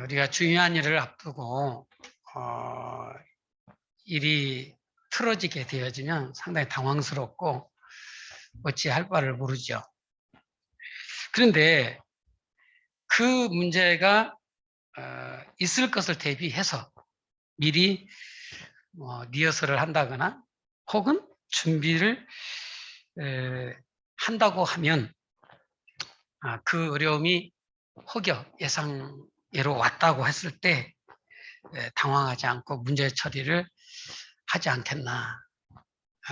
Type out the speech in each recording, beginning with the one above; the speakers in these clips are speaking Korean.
우리가 중요한 일을 앞두고 일이 틀어지게 되어지면 상당히 당황스럽고 어찌할 바를 모르죠. 그런데 그 문제가 있을 것을 대비해서 미리 리허설을 한다거나 혹은 준비를 한다고 하면 그 어려움이 혹여 예상외로 왔다고 했을 때 당황하지 않고 문제 처리를 하지 않겠나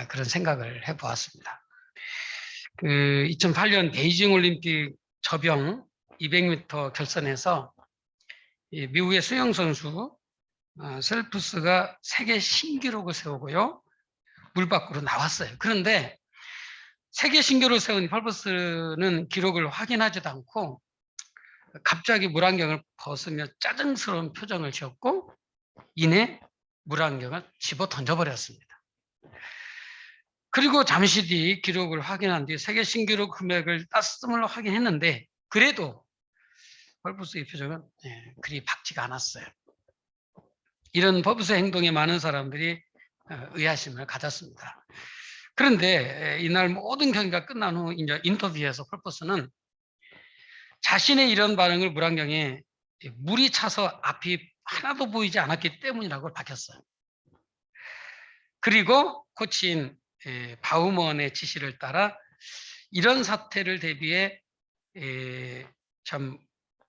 그런 생각을 해보았습니다. 2008년 베이징 올림픽 접영 200m 결선에서 미국의 수영 선수 셀프스가 세계 신기록을 세우고요. 물 밖으로 나왔어요. 그런데 세계 신기록을 세운 펠프스는 기록을 확인하지도 않고 갑자기 물안경을 벗으며 짜증스러운 표정을 지었고 이내 물안경을 집어 던져버렸습니다. 그리고 잠시 뒤 기록을 확인한 뒤 세계 신기록 금액을 땄음을 확인했는데 그래도 펠프스의 표정은 그리 밝지가 않았어요. 이런 펠프스 행동에 많은 사람들이 의아심을 가졌습니다. 그런데 이날 모든 경기가 끝난 후 이제 인터뷰에서 펠프스는 자신의 이런 반응을 물안경에 물이 차서 앞이 하나도 보이지 않았기 때문이라고 밝혔어요. 그리고 코치인 바우먼의 지시를 따라 이런 사태를 대비해 참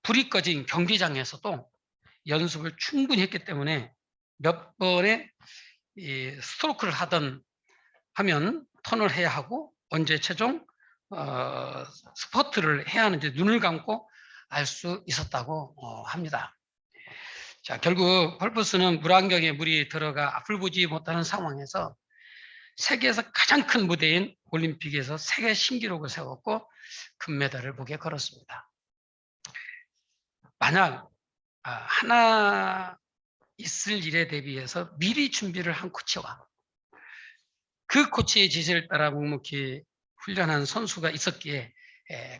불이 꺼진 경기장에서도 연습을 충분히 했기 때문에 몇 번의 스트로크를 하면 턴을 해야 하고 언제 최종 스퍼트를 해야 하는지 눈을 감고 알 수 있었다고 합니다. 자, 결국 펠프스는 물안경에 물이 들어가 앞을 보지 못하는 상황에서 세계에서 가장 큰 무대인 올림픽에서 세계 신기록을 세웠고 금메달을 목에 걸었습니다. 만약 하나 있을 일에 대비해서 미리 준비를 한 코치와 그 코치의 지시를 따라 묵묵히 훈련한 선수가 있었기에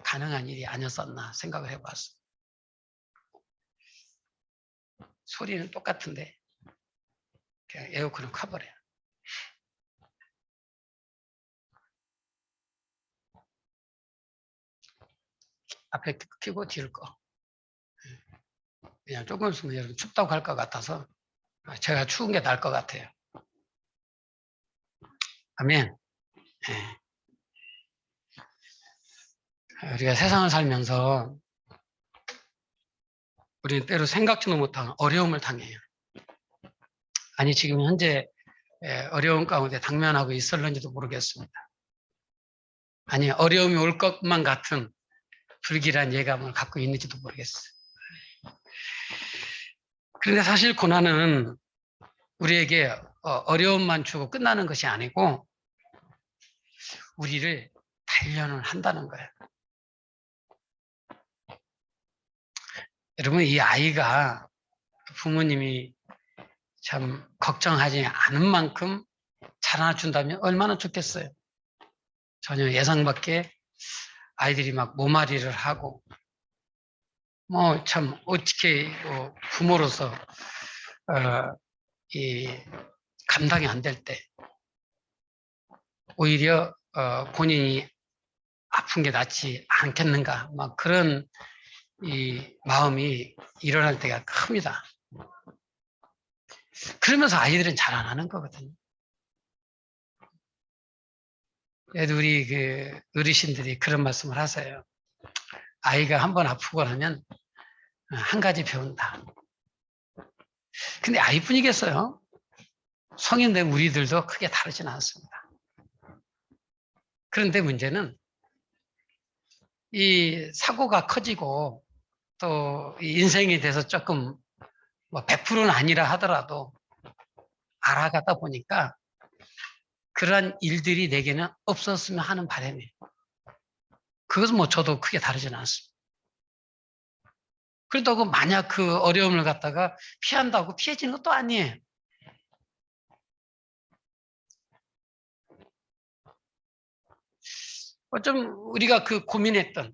가능한 일이 아니었었나 생각을 해봤습니다. 소리는 똑같은데 그냥 에어컨을 켜버려요. 앞에 켜고 뒤를 꺼. 그냥 조금 있으면 여러분 춥다고 할 것 같아서 제가 추운 게 나을 것 같아요. 아멘. 우리가 세상을 살면서 우리는 때로 생각지도 못한 어려움을 당해요. 아니 지금 현재 어려운 가운데 당면하고 있을는지도 모르겠습니다. 아니 어려움이 올 것만 같은 불길한 예감을 갖고 있는지도 모르겠어요. 그런데 사실 고난은 우리에게 어려움만 주고 끝나는 것이 아니고 우리를 단련을 한다는 거예요. 여러분 이 아이가 부모님이 참 걱정하지 않은 만큼 자라준다면 얼마나 좋겠어요. 전혀 예상 밖에 아이들이 막 모마리를 하고 뭐 참 어떻게 부모로서 감당이 안 될 때 오히려 본인이 아픈 게 낫지 않겠는가 막 그런 이 마음이 일어날 때가 큽니다. 그러면서 아이들은 잘 안 하는 거거든요. 그래도 우리 그 어르신들이 그런 말씀을 하세요. 아이가 한번 아프고 나면 한 가지 배운다. 근데 아이뿐이겠어요? 성인된 우리들도 크게 다르지는 않습니다. 그런데 문제는 이 사고가 커지고 또 인생에 대해서 조금 뭐 100%는 아니라 하더라도 알아가다 보니까 그러한 일들이 내게는 없었으면 하는 바람이에요. 그것은 뭐 저도 크게 다르지는 않습니다. 그렇다고 만약 그 어려움을 갖다가 피한다고 피해지는 것도 아니에요. 좀 우리가 그 고민했던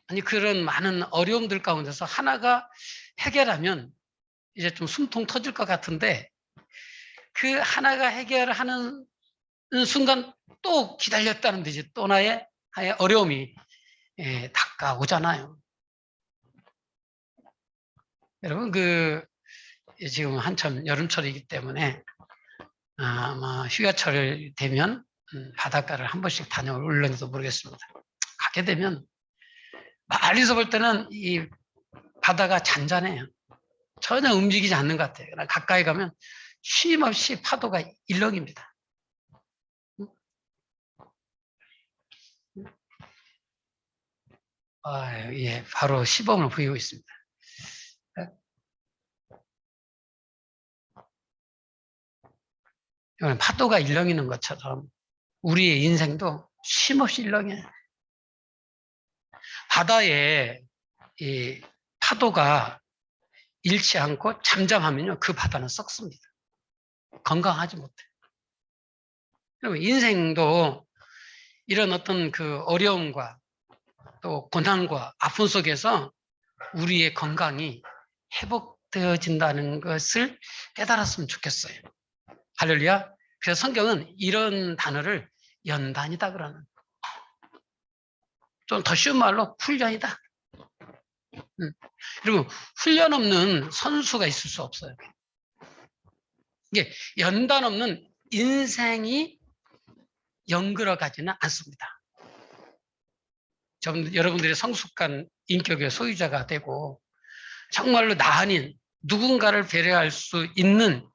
아니 그런 많은 어려움들 가운데서 하나가 해결하면 이제 좀 숨통 터질 것 같은데 그 하나가 해결하는 순간 또 기다렸다는 듯이 또 하나의 어려움이 다가오잖아요. 여러분 지금 한참 여름철이기 때문에 아마 휴가철 되면 바닷가를 한 번씩 다녀올는지도 모르겠습니다. 가게 되면 멀리서 볼 때는 이 바다가 잔잔해요. 전혀 움직이지 않는 것 같아요. 그러나 가까이 가면 쉼없이 파도가 일렁입니다. 예, 바로 시범을 보이고 있습니다. 파도가 일렁이는 것처럼 우리의 인생도 쉼없이 일렁여요. 바다에 이 파도가 잃지 않고 잠잠하면요, 그 바다는 썩습니다. 건강하지 못해요. 그리고 인생도 이런 어떤 그 어려움과 또 고난과 아픔 속에서 우리의 건강이 회복되어진다는 것을 깨달았으면 좋겠어요. 할렐루야. 그래서 성경은 이런 단어를 연단이다 그러는, 좀 더 쉬운 말로 훈련이다. 그리고 훈련 없는 선수가 있을 수 없어요. 이게 연단 없는 인생이 연결어 가지는 않습니다. 여러분들이 성숙한 인격의 소유자가 되고 정말로 나 아닌 누군가를 배려할 수 있는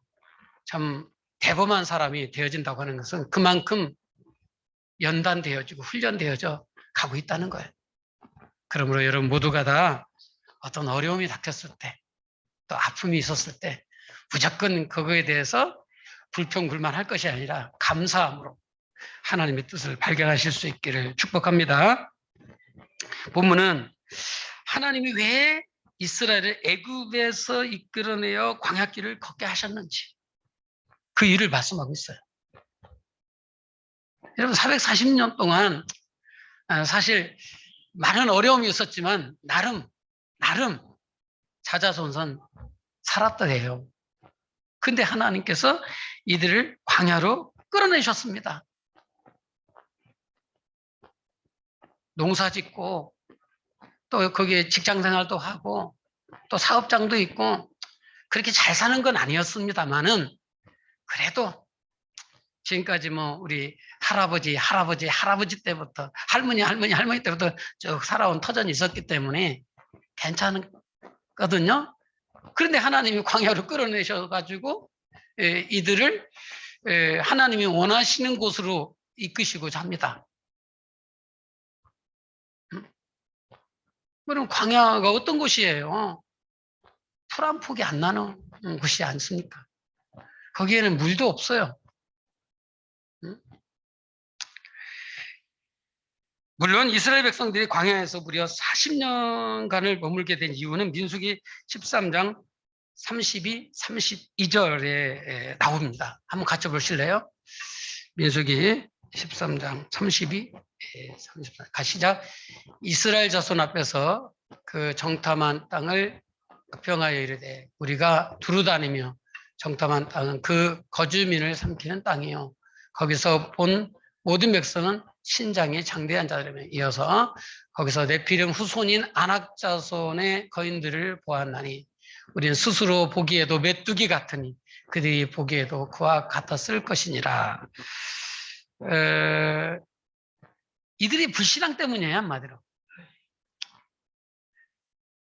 참 대범한 사람이 되어진다고 하는 것은 그만큼 연단되어지고 훈련되어져 가고 있다는 거예요. 그러므로 여러분 모두가 다 어떤 어려움이 닥쳤을 때, 또 아픔이 있었을 때 무조건 그거에 대해서 불평불만할 것이 아니라 감사함으로 하나님의 뜻을 발견하실 수 있기를 축복합니다. 본문은 하나님이 왜 이스라엘을 애굽에서 이끌어내어 광야길을 걷게 하셨는지 그 일을 말씀하고 있어요. 여러분 440년 동안 사실 많은 어려움이 있었지만 나름 자자손손 살았더래요. 근데 하나님께서 이들을 광야로 끌어내셨습니다. 농사 짓고 또 거기에 직장 생활도 하고 또 사업장도 있고 그렇게 잘 사는 건 아니었습니다만은 그래도 지금까지 뭐 우리 할아버지 때부터 할머니 때부터 쭉 살아온 터전이 있었기 때문에 괜찮거든요. 그런데 하나님이 광야로 끌어내셔가지고 이들을 하나님이 원하시는 곳으로 이끄시고자 합니다. 그럼 광야가 어떤 곳이에요? 풀 한 폭이 안 나는 곳이 않습니까? 거기에는 물도 없어요. 물론 이스라엘 백성들이 광야에서 무려 40년간을 머물게 된 이유는 민수기 13장 32, 32절에 나옵니다. 한번 같이 보실래요? 민수기 13장 32, 33. 시작. 이스라엘 자손 앞에서 그 정탐한 땅을 평하여 이르되 우리가 두루 다니며 정탐한 땅은 그 거주민을 삼키는 땅이요. 거기서 본 모든 백성은 신장이 장대한 자들이며 이어서 거기서 네피림 후손인 아낙 자손의 거인들을 보았나니 우리는 스스로 보기에도 메뚜기 같으니 그들이 보기에도 그와 같았을 것이니라. 이들이 불신앙 때문이에요, 한마디로.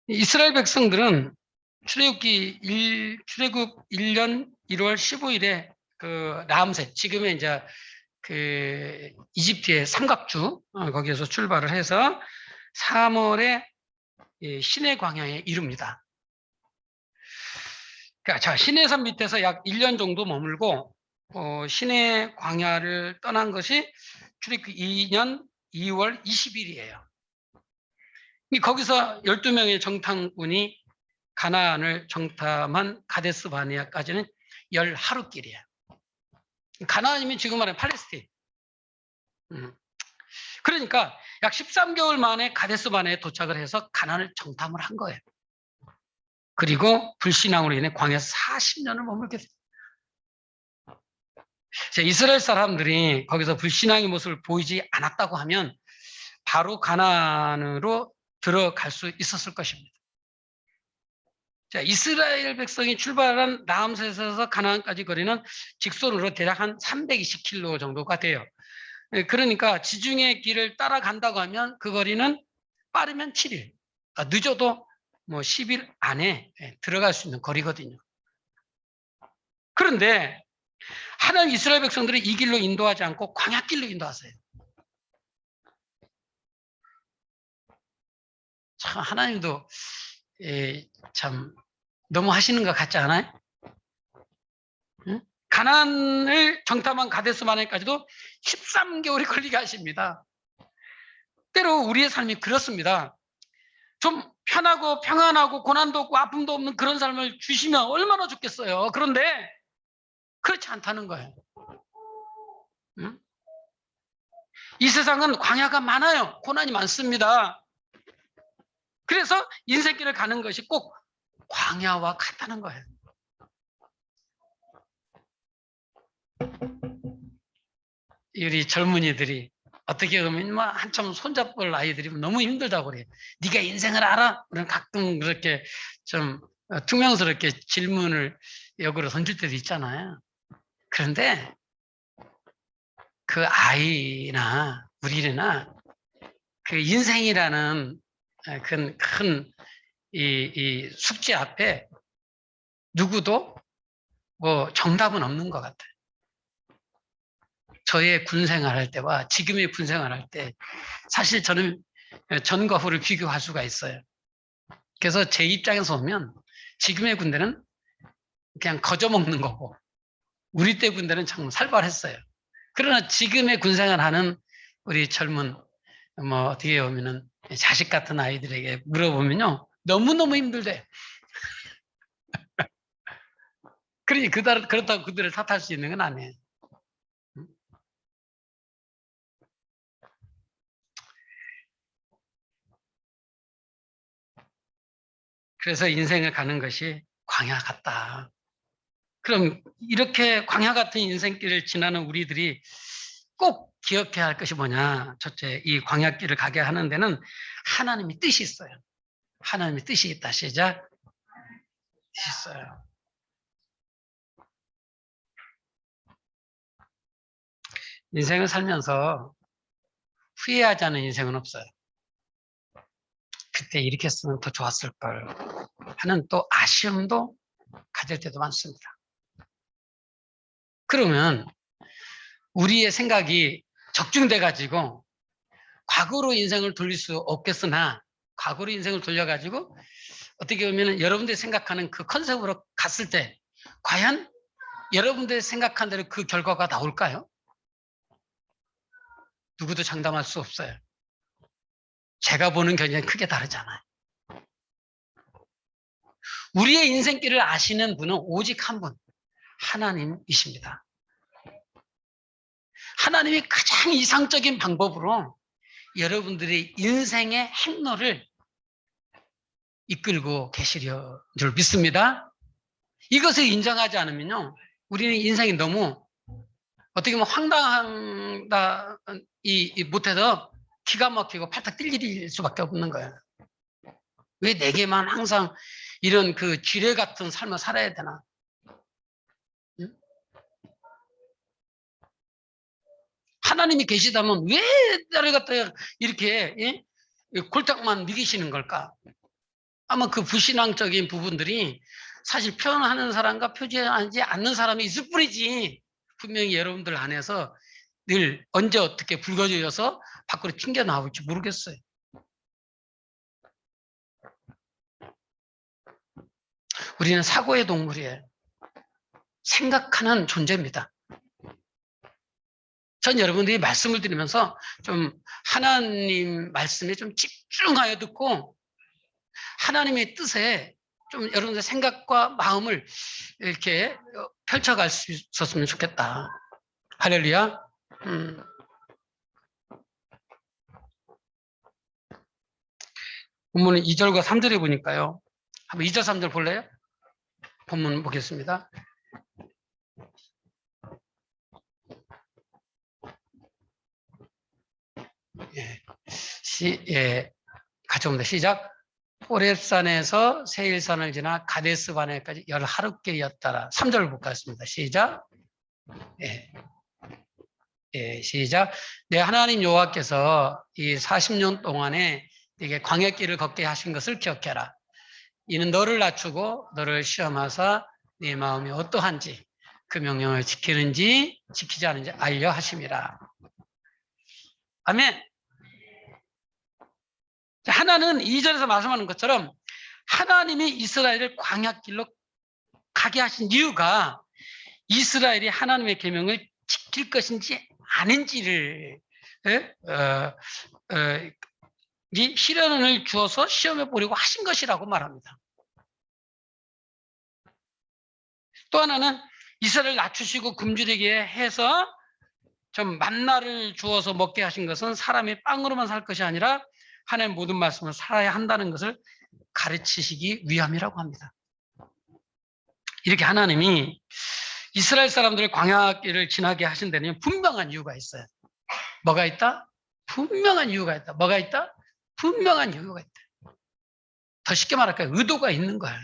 이스라엘 백성들은 출애굽 1년 1월 15일에 그 라암셋, 지금의 이제 그 이집트의 삼각주 거기에서 출발을 해서 3월에 시내 광야에 이릅니다. 자, 시내산 밑에서 약 1년 정도 머물고 시내 광야를 떠난 것이 출애굽 2년 2월 20일이에요. 거기서 12명의 정탐꾼이 가나안을 정탐한 가데스 바네아까지는 10하루길이에요. 가나안이면 지금 말하는 팔레스타인. 그러니까 약 13개월 만에 가데스반에 도착을 해서 가나안을 정탐을 한 거예요. 그리고 불신앙으로 인해 광야에서 40년을 머물게 됐어요. 이스라엘 사람들이 거기서 불신앙의 모습을 보이지 않았다고 하면 바로 가나안으로 들어갈 수 있었을 것입니다. 이스라엘 백성이 출발한 라암셋에서 가나안까지 거리는 직선으로 대략 한 320km 정도가 돼요. 그러니까 지중해 길을 따라간다고 하면 그 거리는 빠르면 7일, 늦어도 뭐 10일 안에 들어갈 수 있는 거리거든요. 그런데 하나님 이스라엘 백성들이 이 길로 인도하지 않고 광야길로 인도하세요. 참 하나님도 참 너무 하시는 것 같지 않아요? 응? 가나안을 정탐한 가데스마네까지도 13개월이 걸리게 하십니다. 때로 우리의 삶이 그렇습니다. 좀 편하고 평안하고 고난도 없고 아픔도 없는 그런 삶을 주시면 얼마나 좋겠어요. 그런데 그렇지 않다는 거예요. 응? 이 세상은 광야가 많아요. 고난이 많습니다. 그래서 인생길을 가는 것이 꼭 광야와 같다는 거예요. 우리 젊은이들이 어떻게 보면 뭐 한참 손잡을 아이들이 너무 힘들다고 그래요. 네가 인생을 알아? 그럼 가끔 그렇게 좀 퉁명스럽게 질문을 역으로 던질 때도 있잖아요. 그런데 그 아이나 우리나 그 인생이라는 큰 이 숙제 앞에 누구도 뭐 정답은 없는 것 같아요. 저의 군 생활할 때와 지금의 군 생활할 때 사실 저는 전과 후를 비교할 수가 있어요. 그래서 제 입장에서 보면 지금의 군대는 그냥 거저먹는 거고 우리 때 군대는 참 살벌했어요. 그러나 지금의 군 생활하는 우리 젊은 뭐 어떻게 보면은 자식 같은 아이들에게 물어보면요. 너무너무 힘들대. 그러니 그렇다고 그들을 탓할 수 있는 건 아니에요. 그래서 인생을 가는 것이 광야 같다. 그럼 이렇게 광야 같은 인생길을 지나는 우리들이 꼭 기억해야 할 것이 뭐냐. 첫째, 이 광야길을 가게 하는 데는 하나님의 뜻이 있어요. 하나님의 뜻이 있다. 시작. 뜻이 있어요. 인생을 살면서 후회하지 않은 인생은 없어요. 그때 이렇게 했으면 더 좋았을 걸 하는 또 아쉬움도 가질 때도 많습니다. 그러면 우리의 생각이 적중돼 가지고 과거로 인생을 돌릴 수 없겠으나 과거로 인생을 돌려 가지고 어떻게 보면 여러분들이 생각하는 그 컨셉으로 갔을 때 과연 여러분들이 생각한 대로 그 결과가 나올까요? 누구도 장담할 수 없어요. 제가 보는 견해는 크게 다르잖아요. 우리의 인생길을 아시는 분은 오직 한 분, 하나님이십니다. 하나님이 가장 이상적인 방법으로 여러분들의 인생의 행로를 이끌고 계시려 줄 믿습니다. 이것을 인정하지 않으면요, 우리는 인생이 너무 어떻게 보면 황당하다 못해서 기가 막히고 팔딱 뛸 일일 수밖에 없는 거예요. 왜 내게만 항상 이런 그 쥐레 같은 삶을 살아야 되나? 응? 하나님이 계시다면 왜 나를 갖다 이렇게 골탕만 먹이시는 걸까? 아마 그 불신앙적인 부분들이 사실 표현하는 사람과 표현하지 않는 사람이 있을 뿐이지 분명히 여러분들 안에서 늘 언제 어떻게 불거져서 밖으로 튕겨나올지 모르겠어요. 우리는 사고의 동물이에요. 생각하는 존재입니다. 전 여러분들이 말씀을 드리면서 좀 하나님 말씀에 좀 집중하여 듣고 하나님의 뜻에 좀 여러분들의 생각과 마음을 이렇게 펼쳐갈 수 있었으면 좋겠다. 할렐루야. 본문은 2절과 3절에 보니까요. 한번 2절, 3절 볼래요? 본문 보겠습니다. 같이 봅니다. 시작. 호렙산에서 세일산을 지나 가데스 바네까지 10하루길이었더라. 3절 볼겠습니다. 시작. 시작. 내 하나님 여호와께서 이 40년 동안에 네게 광야길을 걷게 하신 것을 기억해라. 이는 너를 낮추고 너를 시험하사 네 마음이 어떠한지 그 명령을 지키는지 지키지 않은지 알려 하심이라. 아멘. 하나는 2절에서 말씀하는 것처럼 하나님이 이스라엘을 광야길로 가게 하신 이유가 이스라엘이 하나님의 계명을 지킬 것인지 아닌지를 시련을 주어서 시험해 보려고 하신 것이라고 말합니다. 또 하나는 이스라엘을 낮추시고 굶주리게 해서 좀 만나를 주어서 먹게 하신 것은 사람이 빵으로만 살 것이 아니라 하나님의 모든 말씀을 살아야 한다는 것을 가르치시기 위함이라고 합니다. 이렇게 하나님이 이스라엘 사람들을 광야길을 지나게 하신 데는 분명한 이유가 있어요. 뭐가 있다? 분명한 이유가 있다. 뭐가 있다? 분명한 이유가 있다. 더 쉽게 말할까요? 의도가 있는 거야.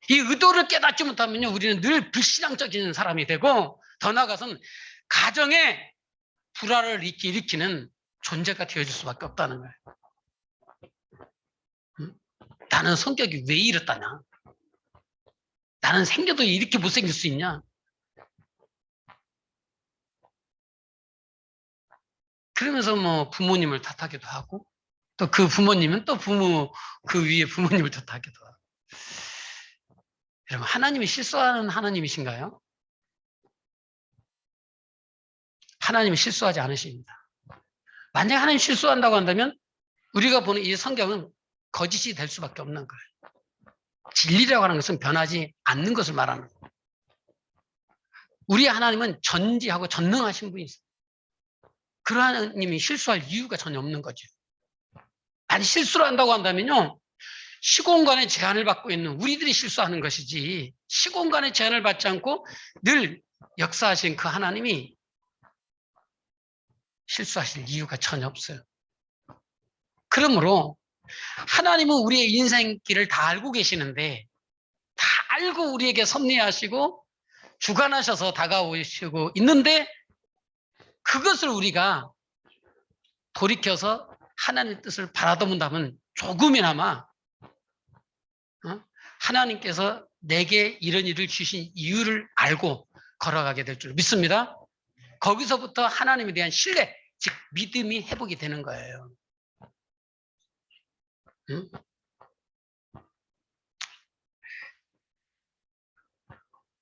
이 의도를 깨닫지 못하면요, 우리는 늘 불신앙적인 사람이 되고, 더 나아가서는 가정에 불화를 일으키는 존재가 되어줄 수밖에 없다는 거예요. 나는 성격이 왜 이렇다냐? 나는 생겨도 이렇게 못생길 수 있냐? 그러면서 뭐 부모님을 탓하기도 하고, 또 그 부모님은 또 그 위에 부모님을 탓하기도 하고. 여러분, 하나님이 실수하는 하나님이신가요? 하나님이 실수하지 않으십니다. 만약에 하나님이 실수한다고 한다면 우리가 보는 이 성경은 거짓이 될 수밖에 없는 거예요. 진리라고 하는 것은 변하지 않는 것을 말하는 거예요. 우리 하나님은 전지하고 전능하신 분이세요. 그 하나님이 실수할 이유가 전혀 없는 거죠. 아니, 실수를 한다고 한다면요, 시공간의 제한을 받고 있는 우리들이 실수하는 것이지, 시공간의 제한을 받지 않고 늘 역사하신 그 하나님이 실수하실 이유가 전혀 없어요. 그러므로 하나님은 우리의 인생길을 다 알고 계시는데, 다 알고 우리에게 섭리하시고 주관하셔서 다가오시고 있는데, 그것을 우리가 돌이켜서 하나님의 뜻을 바라보는다면 조금이나마 하나님께서 내게 이런 일을 주신 이유를 알고 걸어가게 될 줄 믿습니다. 거기서부터 하나님에 대한 신뢰, 즉 믿음이 회복이 되는 거예요.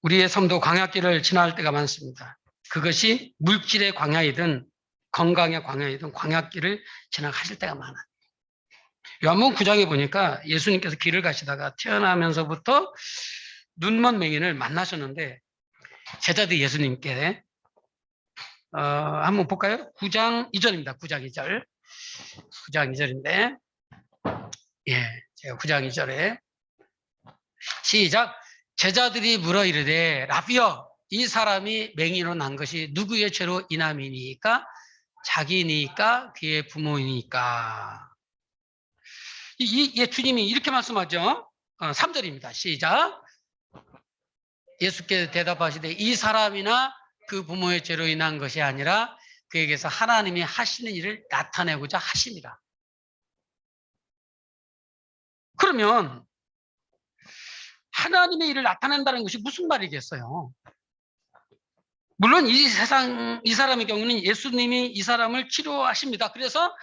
우리의 삶도 광야길을 지나갈 때가 많습니다. 그것이 물질의 광야이든 건강의 광야이든 광야길을 지나가실 때가 많아요. 요한복음 9장에 보니까 예수님께서 길을 가시다가 태어나면서부터 눈먼 맹인을 만나셨는데, 제자들이 예수님께 한번 볼까요? 9장 2절입니다. 9장 2절. 9장 2절인데, 제가 9장 2절에 시작. 제자들이 물어 이르되 라비여, 이 사람이 맹인으로 난 것이 누구의 죄로 인함이니까? 자기니까? 그의 부모이니까? 주님이 이렇게 말씀하죠. 3절입니다. 시작. 예수께서 대답하시되 이 사람이나 그 부모의 죄로 인한 것이 아니라 그에게서 하나님이 하시는 일을 나타내고자 하심이라. 그러면 하나님의 일을 나타낸다는 것이 무슨 말이겠어요? 물론 이 사람의 경우는 예수님이 이 사람을 치료하십니다. 그래서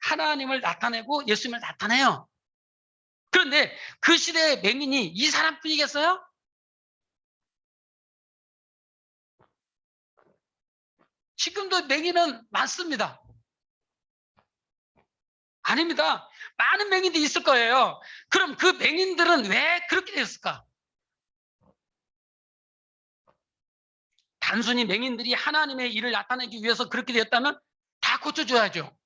하나님을 나타내고 예수님을 나타내요. 그런데 그 시대의 맹인이 이 사람뿐이겠어요? 지금도 맹인은 많습니다. 아닙니다. 많은 맹인들이 있을 거예요. 그럼 그 맹인들은 왜 그렇게 됐을까? 단순히 맹인들이 하나님의 일을 나타내기 위해서 그렇게 되었다면 다 고쳐줘야죠.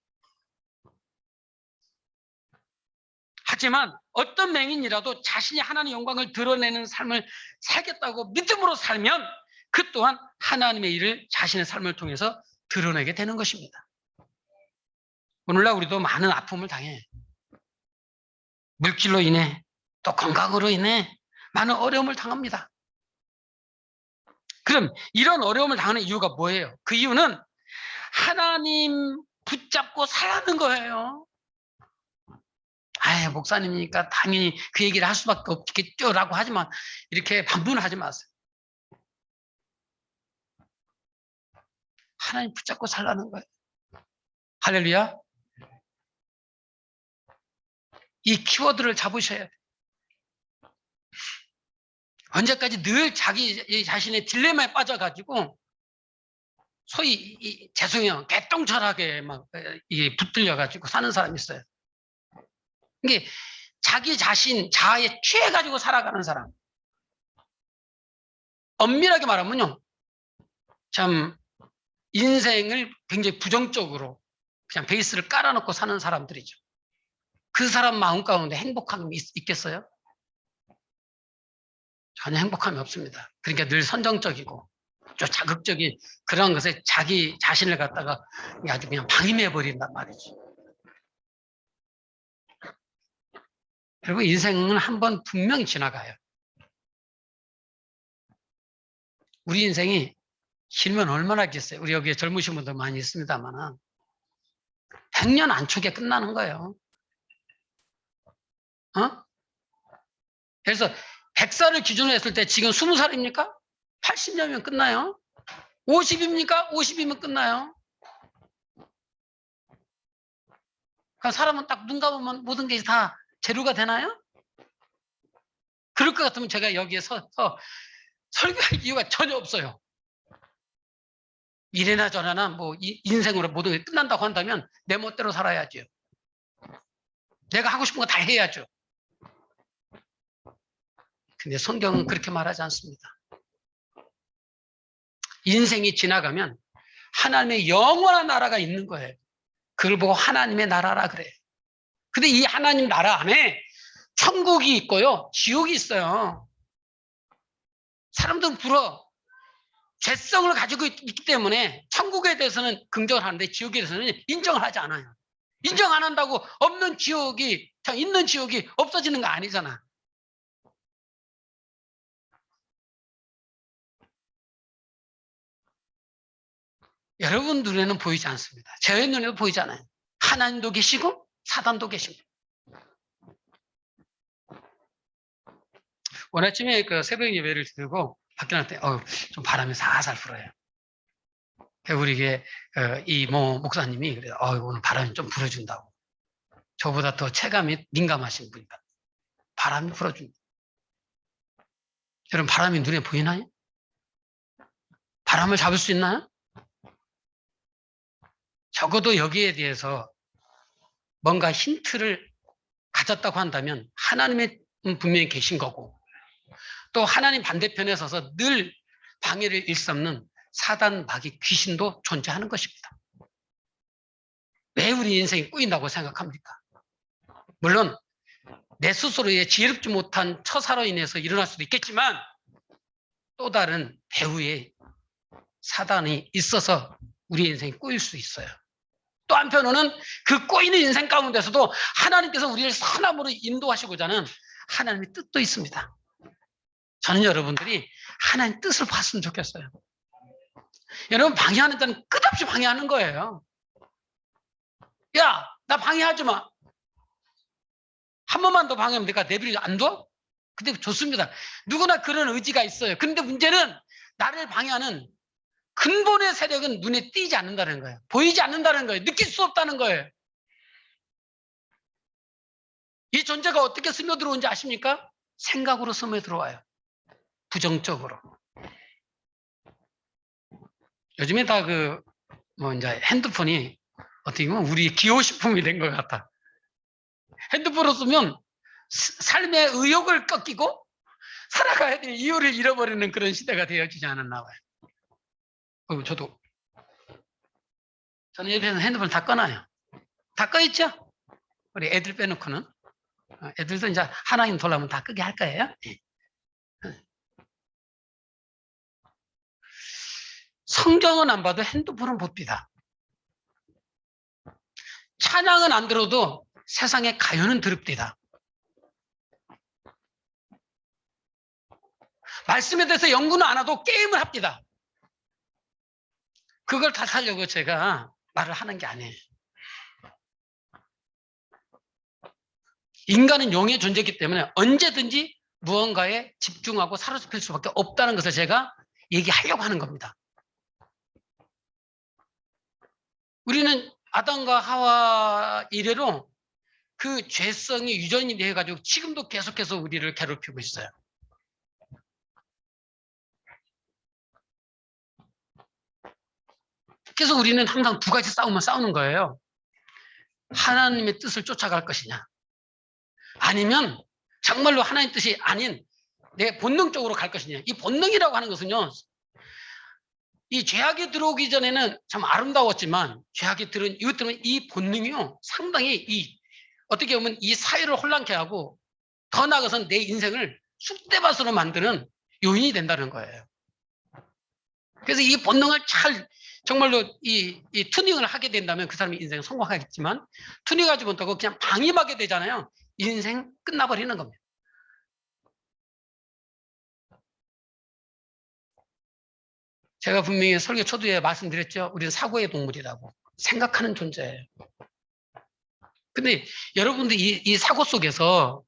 하지만 어떤 맹인이라도 자신이 하나님의 영광을 드러내는 삶을 살겠다고 믿음으로 살면 그 또한 하나님의 일을 자신의 삶을 통해서 드러내게 되는 것입니다. 오늘날 우리도 많은 아픔을 당해. 물길로 인해 또 건강으로 인해 많은 어려움을 당합니다. 그럼 이런 어려움을 당하는 이유가 뭐예요? 그 이유는 하나님 붙잡고 살라는 거예요. 목사님이니까 당연히 그 얘기를 할 수밖에 없겠죠라고 하지만 이렇게 반문하지 마세요. 하나님 붙잡고 살라는 거예요. 할렐루야. 이 키워드를 잡으셔야 돼요. 언제까지 늘 자기 자신의 딜레마에 빠져가지고 소위 죄송해요, 개똥철하게 막 붙들려가지고 사는 사람이 있어요. 이게 자기 자신 자아에 취해가지고 살아가는 사람. 엄밀하게 말하면요, 참 인생을 굉장히 부정적으로 그냥 베이스를 깔아놓고 사는 사람들이죠. 그 사람 마음 가운데 행복함이 있겠어요? 전혀 행복함이 없습니다. 그러니까 늘 선정적이고 좀 자극적인 그런 것에 자기 자신을 갖다가 아주 그냥 방임해버린단 말이지. 그리고 인생은 한번 분명히 지나가요. 우리 인생이 길면 얼마나 겠어요. 우리 여기에 젊으신 분들 많이 있습니다만 100년 안쪽에 끝나는 거예요. 그래서 100살을 기준으로 했을 때 지금 20살입니까? 80년이면 끝나요. 50입니까? 50이면 끝나요. 그러니까 사람은 딱 눈 감으면 모든 게 다 재료가 되나요? 그럴 것 같으면 제가 여기에 서서 설교할 이유가 전혀 없어요. 이래나 저래나 뭐 인생으로 모든 게 끝난다고 한다면 내 멋대로 살아야죠. 내가 하고 싶은 거 다 해야죠. 근데 성경은 그렇게 말하지 않습니다. 인생이 지나가면 하나님의 영원한 나라가 있는 거예요. 그걸 보고 하나님의 나라라 그래요. 근데 이 하나님 나라 안에 천국이 있고요, 지옥이 있어요. 사람들은 불어. 죄성을 가지고 있기 때문에 천국에 대해서는 긍정을 하는데 지옥에 대해서는 인정을 하지 않아요. 인정 안 한다고 없는 지옥이, 있는 지옥이 없어지는 거 아니잖아. 여러분 눈에는 보이지 않습니다. 제 눈에도 보이지 않아요. 하나님도 계시고 사단도 계십니다. 오늘 아침에 그 새벽 예배를 드리고 밖에 나갈 때 좀 바람이 살살 불어요. 우리 이모 목사님이 그래요. 오늘 바람이 좀 불어준다고. 저보다 더 체감이 민감하신 분이다. 바람이 불어줍니다. 여러분 바람이 눈에 보이나요? 바람을 잡을 수 있나요? 적어도 여기에 대해서 뭔가 힌트를 가졌다고 한다면 하나님의 분명히 계신 거고 또 하나님 반대편에 서서 늘 방해를 일삼는 사단, 마귀, 귀신도 존재하는 것입니다. 왜 우리 인생이 꼬인다고 생각합니까? 물론 내 스스로의 지혜롭지 못한 처사로 인해서 일어날 수도 있겠지만 또 다른 배후의 사단이 있어서 우리 인생이 꼬일 수 있어요. 또 한편으로는 그 꼬이는 인생 가운데서도 하나님께서 우리를 선함으로 인도하시고자 하는 하나님의 뜻도 있습니다. 저는 여러분들이 하나님 뜻을 봤으면 좋겠어요. 여러분 방해하는 자는 끝없이 방해하는 거예요. 야, 나 방해하지 마. 한 번만 더 방해하면 내가 내비를 안 둬? 근데 좋습니다. 누구나 그런 의지가 있어요. 그런데 문제는 나를 방해하는 근본의 세력은 눈에 띄지 않는다는 거예요. 보이지 않는다는 거예요. 느낄 수 없다는 거예요. 이 존재가 어떻게 스며들어오는지 아십니까? 생각으로 스며들어와요. 부정적으로. 요즘에 다 이제 핸드폰이 어떻게 보면 우리 기호식품이 된 것 같아. 핸드폰을 쓰면 삶의 의욕을 꺾이고 살아가야 될 이유를 잃어버리는 그런 시대가 되어지지 않았나 봐요. 저는 옆에서 핸드폰을 다 꺼놔요. 다 꺼있죠? 우리 애들 빼놓고는. 애들도 이제 하나님 돌아오면 다 끄게 할 거예요. 성경은 안 봐도 핸드폰은 봅니다. 찬양은 안 들어도 세상의 가요는 들읍디다. 말씀에 대해서 연구는 안 하도 게임을 합니다. 그걸 다 살려고 제가 말을 하는 게 아니에요. 인간은 용의 존재이기 때문에 언제든지 무언가에 집중하고 사로잡힐 수밖에 없다는 것을 제가 얘기하려고 하는 겁니다. 우리는 아담과 하와 이래로 그 죄성이 유전이 돼가지고 지금도 계속해서 우리를 괴롭히고 있어요. 그래서 우리는 항상 두 가지 싸움을 싸우는 거예요. 하나님의 뜻을 쫓아갈 것이냐, 아니면 정말로 하나님 뜻이 아닌 내 본능적으로 갈 것이냐. 이 본능이라고 하는 것은요, 이 죄악이 들어오기 전에는 참 아름다웠지만 죄악이 들은 이것 때문에 이 본능이요 상당히 어떻게 보면 이 사회를 혼란케 하고 더 나아가서 내 인생을 쑥대밭으로 만드는 요인이 된다는 거예요. 그래서 이 본능을 잘 정말로 이 튜닝을 하게 된다면 그 사람이 인생 성공하겠지만 튜닝하지 못하고 그냥 방임하게 되잖아요. 인생 끝나버리는 겁니다. 제가 분명히 설교 초두에 말씀드렸죠. 우리는 사고의 동물이라고. 생각하는 존재예요. 근데 여러분들 이 사고 속에서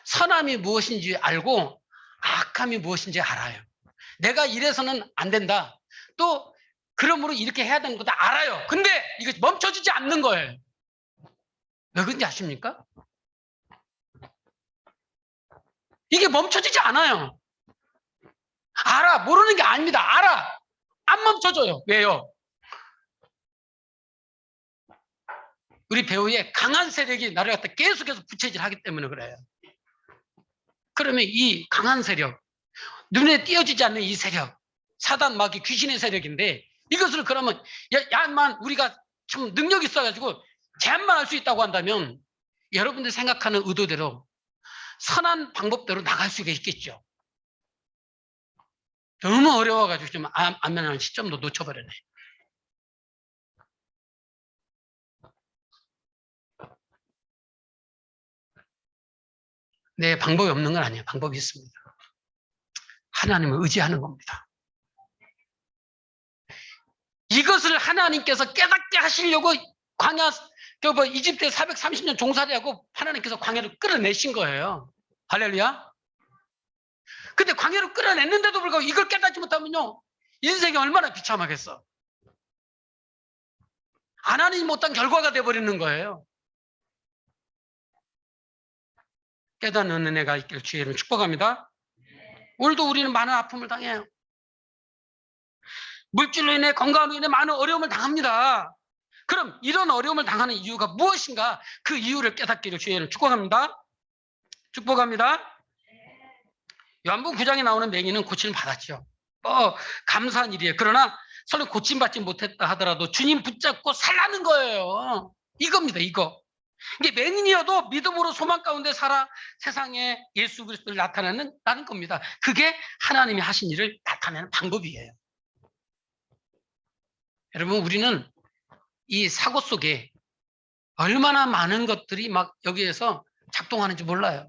선함이 무엇인지 알고 악함이 무엇인지 알아요. 내가 이래서는 안 된다. 또 그러므로 이렇게 해야 되는 것도 알아요. 근데 이거 멈춰지지 않는 거예요. 왜 그런지 아십니까? 이게 멈춰지지 않아요. 알아. 모르는 게 아닙니다. 알아. 안 멈춰져요. 왜요? 우리 배우의 강한 세력이 나를 갖다 계속해서 부채질하기 때문에 그래요. 그러면 이 강한 세력, 눈에 띄어지지 않는 이 세력, 사단 마귀 귀신의 세력인데 이것을 그러면 야만 우리가 참 능력이 있어가지고 제한만 할 수 있다고 한다면 여러분들 생각하는 의도대로 선한 방법대로 나갈 수가 있겠죠. 너무 어려워가지고 좀 안면하는 시점도 놓쳐버렸네. 네, 방법이 없는 건 아니에요. 방법이 있습니다. 하나님을 의지하는 겁니다. 이것을 하나님께서 깨닫게 하시려고 광야, 이집트에 430년 종살이 하고 하나님께서 광야를 끌어내신 거예요. 할렐루야. 근데 광야를 끌어냈는데도 불구하고 이걸 깨닫지 못하면요, 인생이 얼마나 비참하겠어. 하나님 못한 결과가 돼버리는 거예요. 깨닫는 은혜가 있길 주의 이름으로 축복합니다. 오늘도 우리는 많은 아픔을 당해요. 물질로 인해, 건강으로 인해 많은 어려움을 당합니다. 그럼 이런 어려움을 당하는 이유가 무엇인가? 그 이유를 깨닫기를 주의 이름으로 축복합니다. 축복합니다. 요한복음 9장에 나오는 맹인은 고침을 받았죠. 감사한 일이에요. 그러나 설령 고침받지 못했다 하더라도 주님 붙잡고 살라는 거예요. 이겁니다. 이거. 이게 맹인이어도 믿음으로 소망 가운데 살아 세상에 예수 그리스도를 나타내는 겁니다. 그게 하나님이 하신 일을 나타내는 방법이에요. 여러분, 우리는 이 사고 속에 얼마나 많은 것들이 막 여기에서 작동하는지 몰라요.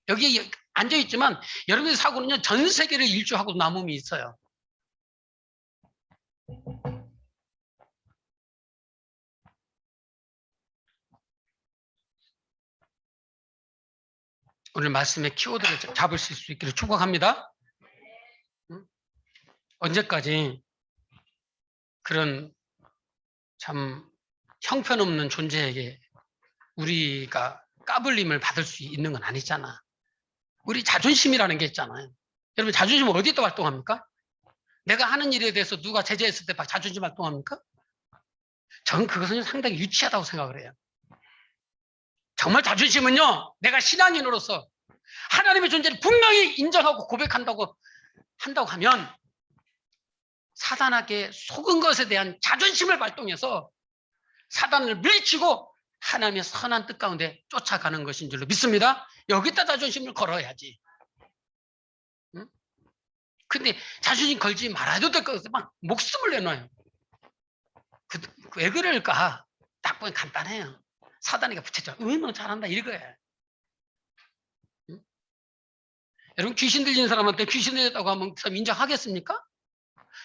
여기에 앉아있지만 여러분의 사고는요, 전 세계를 일주하고 남음이 있어요. 오늘 말씀의 키워드를 잡을 수 있기를 축복합니다. 언제까지 그런 참 형편없는 존재에게 우리가 까불림을 받을 수 있는 건 아니잖아. 우리 자존심이라는 게 있잖아요. 여러분, 자존심은 어디에 활동합니까? 내가 하는 일에 대해서 누가 제재했을 때 자존심 활동합니까? 저는 그것은 상당히 유치하다고 생각을 해요. 정말 자존심은요, 내가 신앙인으로서 하나님의 존재를 분명히 인정하고 고백한다고 하면 사단에게 속은 것에 대한 자존심을 발동해서 사단을 물리치고 하나님의 선한 뜻 가운데 쫓아가는 것인 줄로 믿습니다. 여기다 자존심을 걸어야지. 응? 근데 자존심 걸지 말아도 될 것 같아서 막 목숨을 내놔요. 왜 그럴까? 딱 보면 간단해요. 사단이가 붙여줘. 너 잘한다 이거예요. 응? 여러분 귀신 들린 사람한테 귀신 들렸다고 하면 그 사람 인정하겠습니까?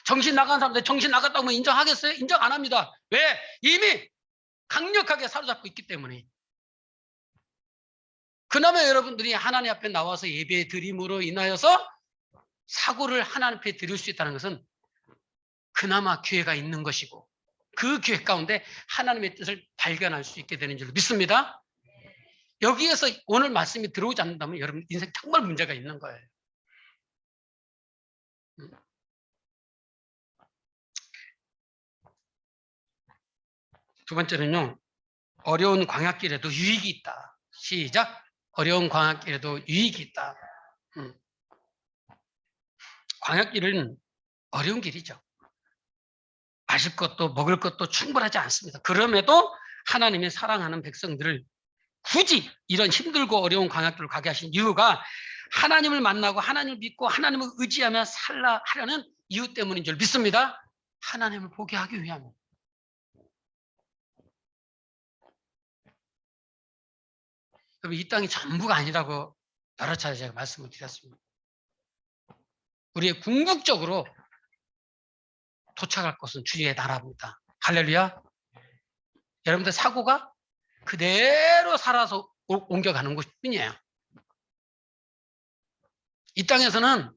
정신 나간 사람한테 정신 나갔다고 하면 인정하겠어요? 인정 안 합니다. 왜? 이미 강력하게 사로잡고 있기 때문에. 그나마 여러분들이 하나님 앞에 나와서 예배 드림으로 인하여서 사고를 하나님 앞에 드릴 수 있다는 것은 그나마 기회가 있는 것이고 그 기회 가운데 하나님의 뜻을 발견할 수 있게 되는 줄 믿습니다. 여기에서 오늘 말씀이 들어오지 않는다면 여러분 인생 정말 문제가 있는 거예요. 두 번째는요. 어려운 광야길에도 유익이 있다. 시작. 어려운 광야길에도 유익이 있다. 광야길은 어려운 길이죠. 마실 것도 먹을 것도 충분하지 않습니다. 그럼에도 하나님의 사랑하는 백성들을 굳이 이런 힘들고 어려운 광야길을 가게 하신 이유가 하나님을 만나고 하나님을 믿고 하나님을 의지하며 하려는 이유 때문인 줄 믿습니다. 하나님을 보게 하기 위함. 이 땅이 전부가 아니라고 여러 차례 제가 말씀을 드렸습니다. 우리의 궁극적으로 도착할 곳은 주의 나라입니다. 할렐루야. 여러분들 사고가 그대로 살아서 옮겨가는 것뿐이에요. 이 땅에서는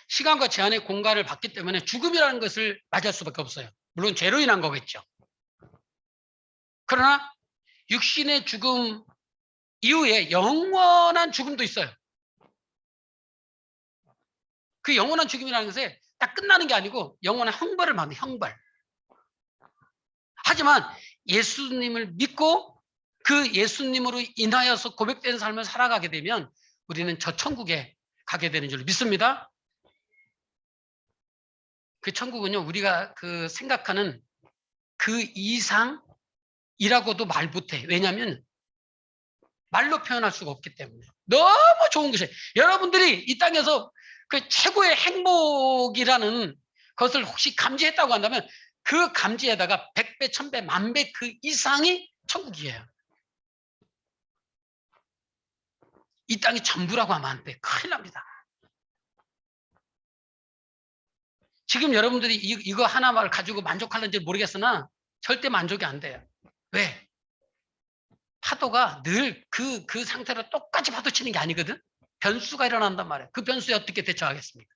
시간과 제한의 공간을 받기 때문에 죽음이라는 것을 맞이할 수밖에 없어요. 물론 죄로 인한 거겠죠. 그러나 육신의 죽음 이후에 영원한 죽음도 있어요. 그 영원한 죽음이라는 것에 딱 끝나는 게 아니고 영원한 형벌을 받는 형벌. 하지만 예수님을 믿고 그 예수님으로 인하여서 고백된 삶을 살아가게 되면 우리는 저 천국에 가게 되는 줄 믿습니다. 그 천국은요, 우리가 그 생각하는 그 이상이라고도 말 못해. 왜냐하면 말로 표현할 수가 없기 때문에. 너무 좋은 것이에요. 여러분들이 이 땅에서 그 최고의 행복이라는 것을 혹시 감지했다고 한다면 그 감지에다가 100배, 1000배, 10,000배 그 이상이 천국이에요. 이 땅이 전부라고 하면 안 돼. 큰일 납니다. 지금 여러분들이 이거 하나만 가지고 만족하는지 모르겠으나 절대 만족이 안 돼요. 왜? 파도가 늘 그 상태로 똑같이 파도 치는 게 아니거든? 변수가 일어난단 말이에요. 그 변수에 어떻게 대처하겠습니까?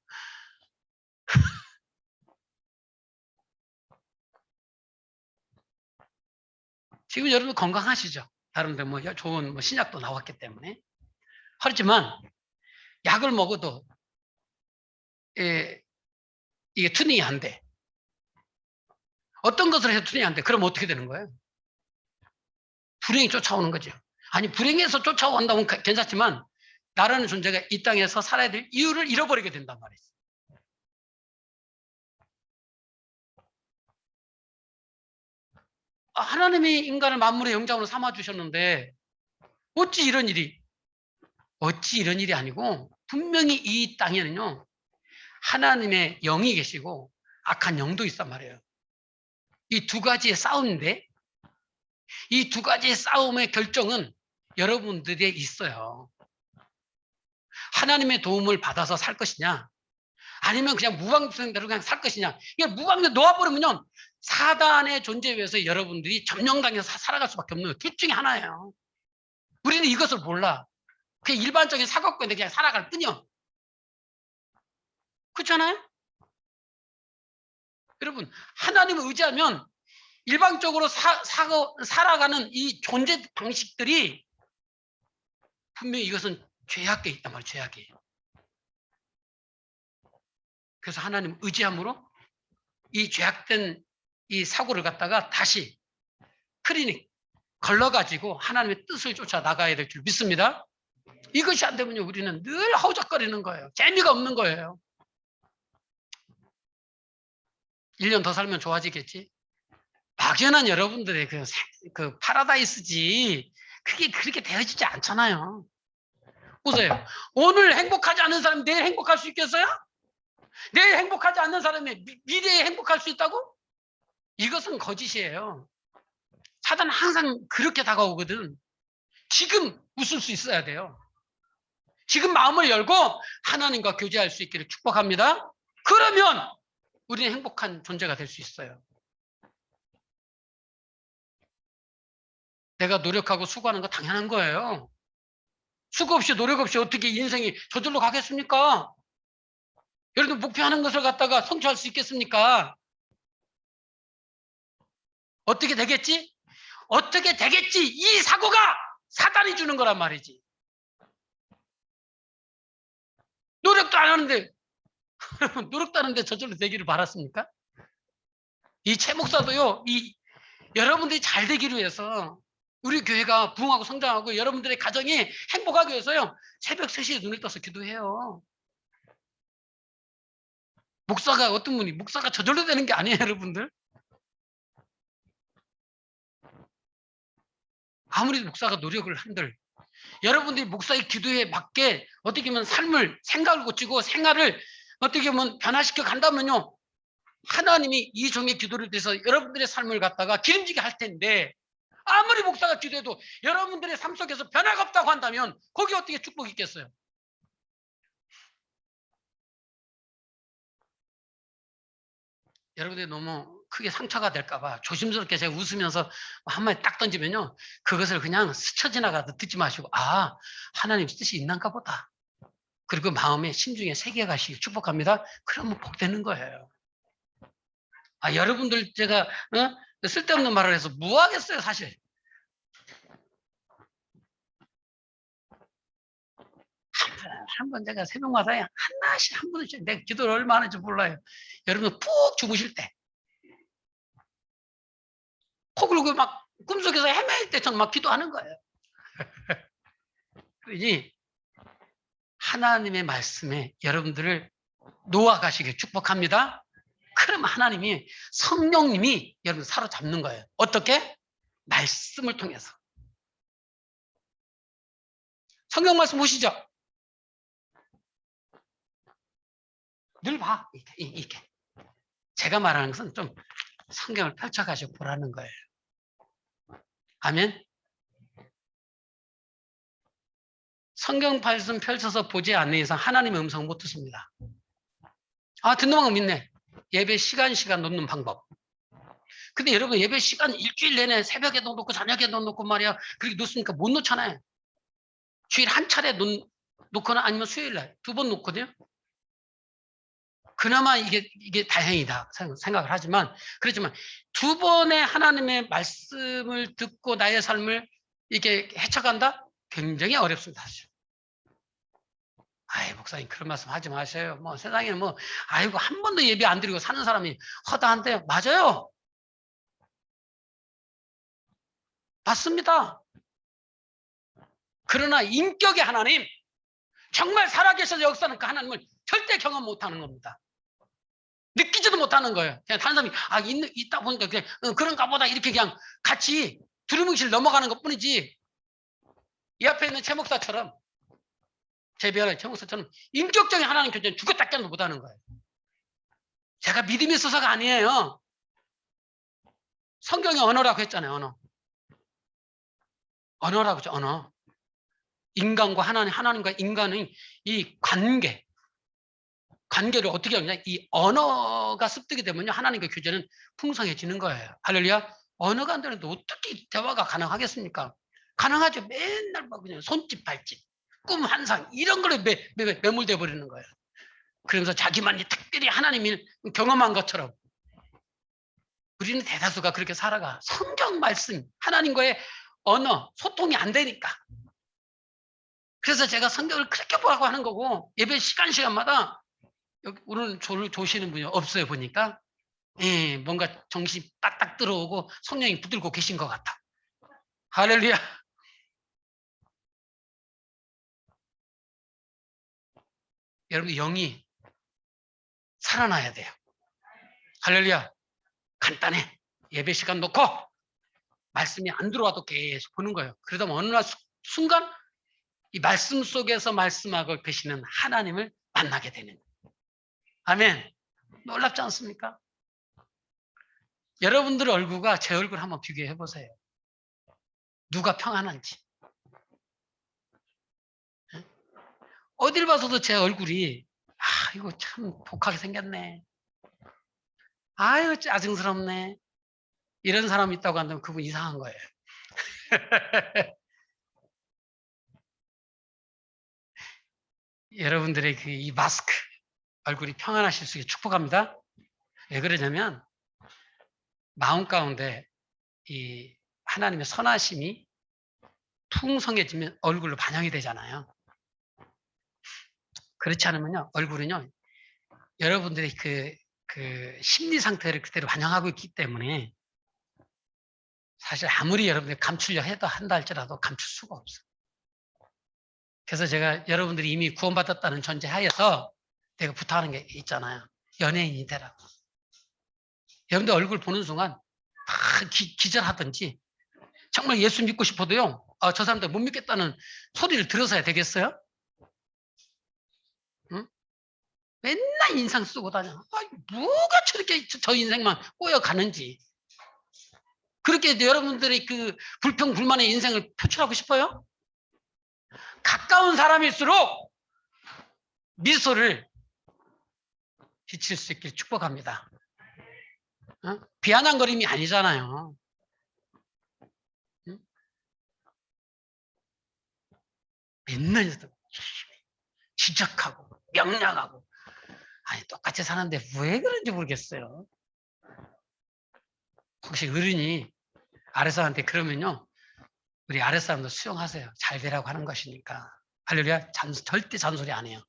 지금 여러분 건강하시죠? 다른데 뭐 좋은 뭐 신약도 나왔기 때문에. 하지만 약을 먹어도 이게 튜닝이 안 돼. 어떤 것을 해도 튜닝이 안 돼. 그럼 어떻게 되는 거예요? 불행이 쫓아오는 거죠. 아니 불행에서 쫓아온다면 괜찮지만 나라는 존재가 이 땅에서 살아야 될 이유를 잃어버리게 된단 말이에요. 하나님이 인간을 만물의 영장으로 삼아주셨는데 어찌 이런 일이 아니고 분명히 이 땅에는요 하나님의 영이 계시고 악한 영도 있단 말이에요. 이 두 가지의 싸움인데 이 두 가지의 싸움의 결정은 여러분들에 있어요. 하나님의 도움을 받아서 살 것이냐 아니면 그냥 무방비상대로 그냥 살 것이냐. 이게 무방비 놓아버리면요 사단의 존재에 의해서 여러분들이 점령당해서 살아갈 수밖에 없는 거예요. 둘 중에 하나예요. 우리는 이것을 몰라. 그냥 일반적인 사각관에 그냥 살아갈 뿐이요. 그렇잖아요? 여러분 하나님을 의지하면 일방적으로 살아가는 이 존재 방식들이 분명히 이것은 죄악에 있단 말이에요. 죄악에. 그래서 하나님 의지함으로 이 죄악된 이 사고를 갖다가 다시 클리닉 걸러가지고 하나님의 뜻을 쫓아 나가야 될 줄 믿습니다. 이것이 안 되면요 우리는 늘 허우적거리는 거예요. 재미가 없는 거예요. 1년 더 살면 좋아지겠지? 막연한 여러분들의 그 파라다이스지 그게 그렇게 되어지지 않잖아요. 보세요. 오늘 행복하지 않은 사람이 내일 행복할 수 있겠어요? 내일 행복하지 않는 사람이 미래에 행복할 수 있다고? 이것은 거짓이에요. 사단은 항상 그렇게 다가오거든. 지금 웃을 수 있어야 돼요. 지금 마음을 열고 하나님과 교제할 수 있기를 축복합니다. 그러면 우리는 행복한 존재가 될 수 있어요. 내가 노력하고 수고하는 거 당연한 거예요. 수고 없이 노력 없이 어떻게 인생이 저절로 가겠습니까? 여러분 목표하는 것을 갖다가 성취할 수 있겠습니까? 어떻게 되겠지? 어떻게 되겠지? 이 사고가 사단이 주는 거란 말이지. 노력도 안 하는데 노력도 안 하는데 저절로 되기를 바랐습니까? 이 최 목사도요. 여러분들이 잘 되기를 위해서 우리 교회가 부흥하고 성장하고 여러분들의 가정이 행복하기 위해서요. 새벽 3시에 눈을 떠서 기도해요. 목사가 어떤 분이 목사가 저절로 되는 게 아니에요, 여러분들. 아무리 목사가 노력을 한들 여러분들이 목사의 기도에 맞게 어떻게 보면 생각을 고치고 생활을 어떻게 보면 변화시켜 간다면요. 하나님이 이 종의 기도를 통해서 여러분들의 삶을 갖다가 기름지게 할 텐데 아무리 목사가 기도해도 여러분들의 삶 속에서 변화가 없다고 한다면 거기 어떻게 축복이 있겠어요? 여러분들이 너무 크게 상처가 될까 봐 조심스럽게 제가 웃으면서 한마디 딱 던지면요. 그것을 그냥 스쳐 지나가듯 듣지 마시고 하나님 뜻이 있는가 보다. 그리고 마음에 심중에 새겨가시길 축복합니다. 그러면 복되는 거예요. 여러분들 제가 쓸데없는 말을 해서 뭐 하겠어요 사실. 한 번 제가 새벽마다 하나씩 한 번씩 내 기도를 얼마나 하는지 몰라요. 여러분 푹 주무실 때 코 골고 막 꿈속에서 헤맬 때 저는 막 기도하는 거예요. 그러니 하나님의 말씀에 여러분들을 놓아가시길 축복합니다. 그럼 하나님이 성령님이 여러분 사로잡는 거예요. 어떻게? 말씀을 통해서. 성경 말씀 보시죠. 늘 봐. 이렇게. 제가 말하는 것은 좀 성경을 펼쳐가지고 보라는 거예요. 아멘. 성경 말씀 펼쳐서 보지 않는 이상 하나님의 음성 못 듣습니다. 듣는 방법 있네. 예배 시간 놓는 방법. 근데 여러분 예배 시간 일주일 내내 새벽에도 놓고 저녁에도 놓고 말이야. 그렇게 놓습니까? 못 놓잖아요. 주일 한 차례 놓거나 아니면 수요일 날 2번 놓거든요. 그나마 이게 다행이다 생각을 하지만 그렇지만 2번의 하나님의 말씀을 듣고 나의 삶을 이렇게 헤쳐간다? 굉장히 어렵습니다. 사실. 목사님 그런 말씀 하지 마세요. 뭐 세상에는 한 번도 예배 안 드리고 사는 사람이 허다한데 맞아요. 맞습니다. 그러나 인격의 하나님, 정말 살아계셔서 역사하는 그 하나님을 절대 경험 못하는 겁니다. 느끼지도 못하는 거예요. 그냥 다른 사람이 있다 보니까 그냥 그런가 보다 이렇게 그냥 같이 두루뭉실 넘어가는 것뿐이지. 이 앞에 있는 최 목사처럼 제비하는 최 목사처럼 인격적인 하나님 교제는 죽었다 깨도 못하는 거예요. 제가 믿음이 있어서가 아니에요. 성경이 언어라고 했잖아요. 언어라고 했죠. 언어. 인간과 하나님과 인간의 이 관계를 어떻게 하느냐. 이 언어가 습득이 되면요. 하나님과 교제는 풍성해지는 거예요. 할렐루야. 언어가 안 되는데 어떻게 대화가 가능하겠습니까? 가능하죠. 맨날 그냥 손짓 발짓 꿈 환상 이런 거에 매몰돼 버리는 거예요. 그러면서 자기만이 특별히 하나님을 경험한 것처럼 우리는 대다수가 그렇게 살아가. 성경 말씀 하나님과의 언어 소통이 안 되니까. 그래서 제가 성경을 그렇게 보라고 하는 거고 예배 시간마다 여기 오늘 조시는 분이 없어요 보니까. 뭔가 정신이 딱딱 들어오고 성령이 붙들고 계신 것 같아. 할렐루야. 여러분 영이 살아나야 돼요. 할렐루야. 간단해. 예배 시간 놓고 말씀이 안 들어와도 계속 보는 거예요. 그러다 보면 어느 날 순간 이 말씀 속에서 말씀하고 계시는 하나님을 만나게 되는 거예요. 아멘. 놀랍지 않습니까? 여러분들 얼굴과 제 얼굴 한번 비교해 보세요. 누가 평안한지. 어딜 봐서도 제 얼굴이 이거 참 독하게 생겼네. 아유 짜증스럽네. 이런 사람이 있다고 한다면 그분 이상한 거예요. 여러분들의 이 마스크 얼굴이 평안하실 수 있게 축복합니다. 왜 그러냐면 마음 가운데 이 하나님의 선하심이 풍성해지면 얼굴로 반영이 되잖아요. 그렇지 않으면요 얼굴은요 여러분들의 그 심리 상태를 그대로 반영하고 있기 때문에 사실 아무리 여러분들이 감추려 해도 한다 할지라도 감출 수가 없어요. 그래서 제가 여러분들이 이미 구원받았다는 전제하에서 내가 부탁하는 게 있잖아요. 연예인이 되라고. 여러분들 얼굴 보는 순간 다 기절하든지 정말 예수 믿고 싶어도요. 저 사람들 못 믿겠다는 소리를 들어서야 되겠어요? 응? 맨날 인상 쓰고 다녀. 뭐가 저렇게 저 인생만 꼬여가는지. 그렇게 여러분들의 그 불평, 불만의 인생을 표출하고 싶어요? 가까운 사람일수록 미소를 비칠 수 있길 축복합니다. 비아냥거림이 아니잖아요. 맨날 지적하고 명령하고 똑같이 사는데 왜 그런지 모르겠어요. 혹시 어른이 아랫사람한테 그러면요 우리 아랫사람도 수용하세요. 잘 되라고 하는 것이니까. 할렐루야. 절대 잔소리 안 해요.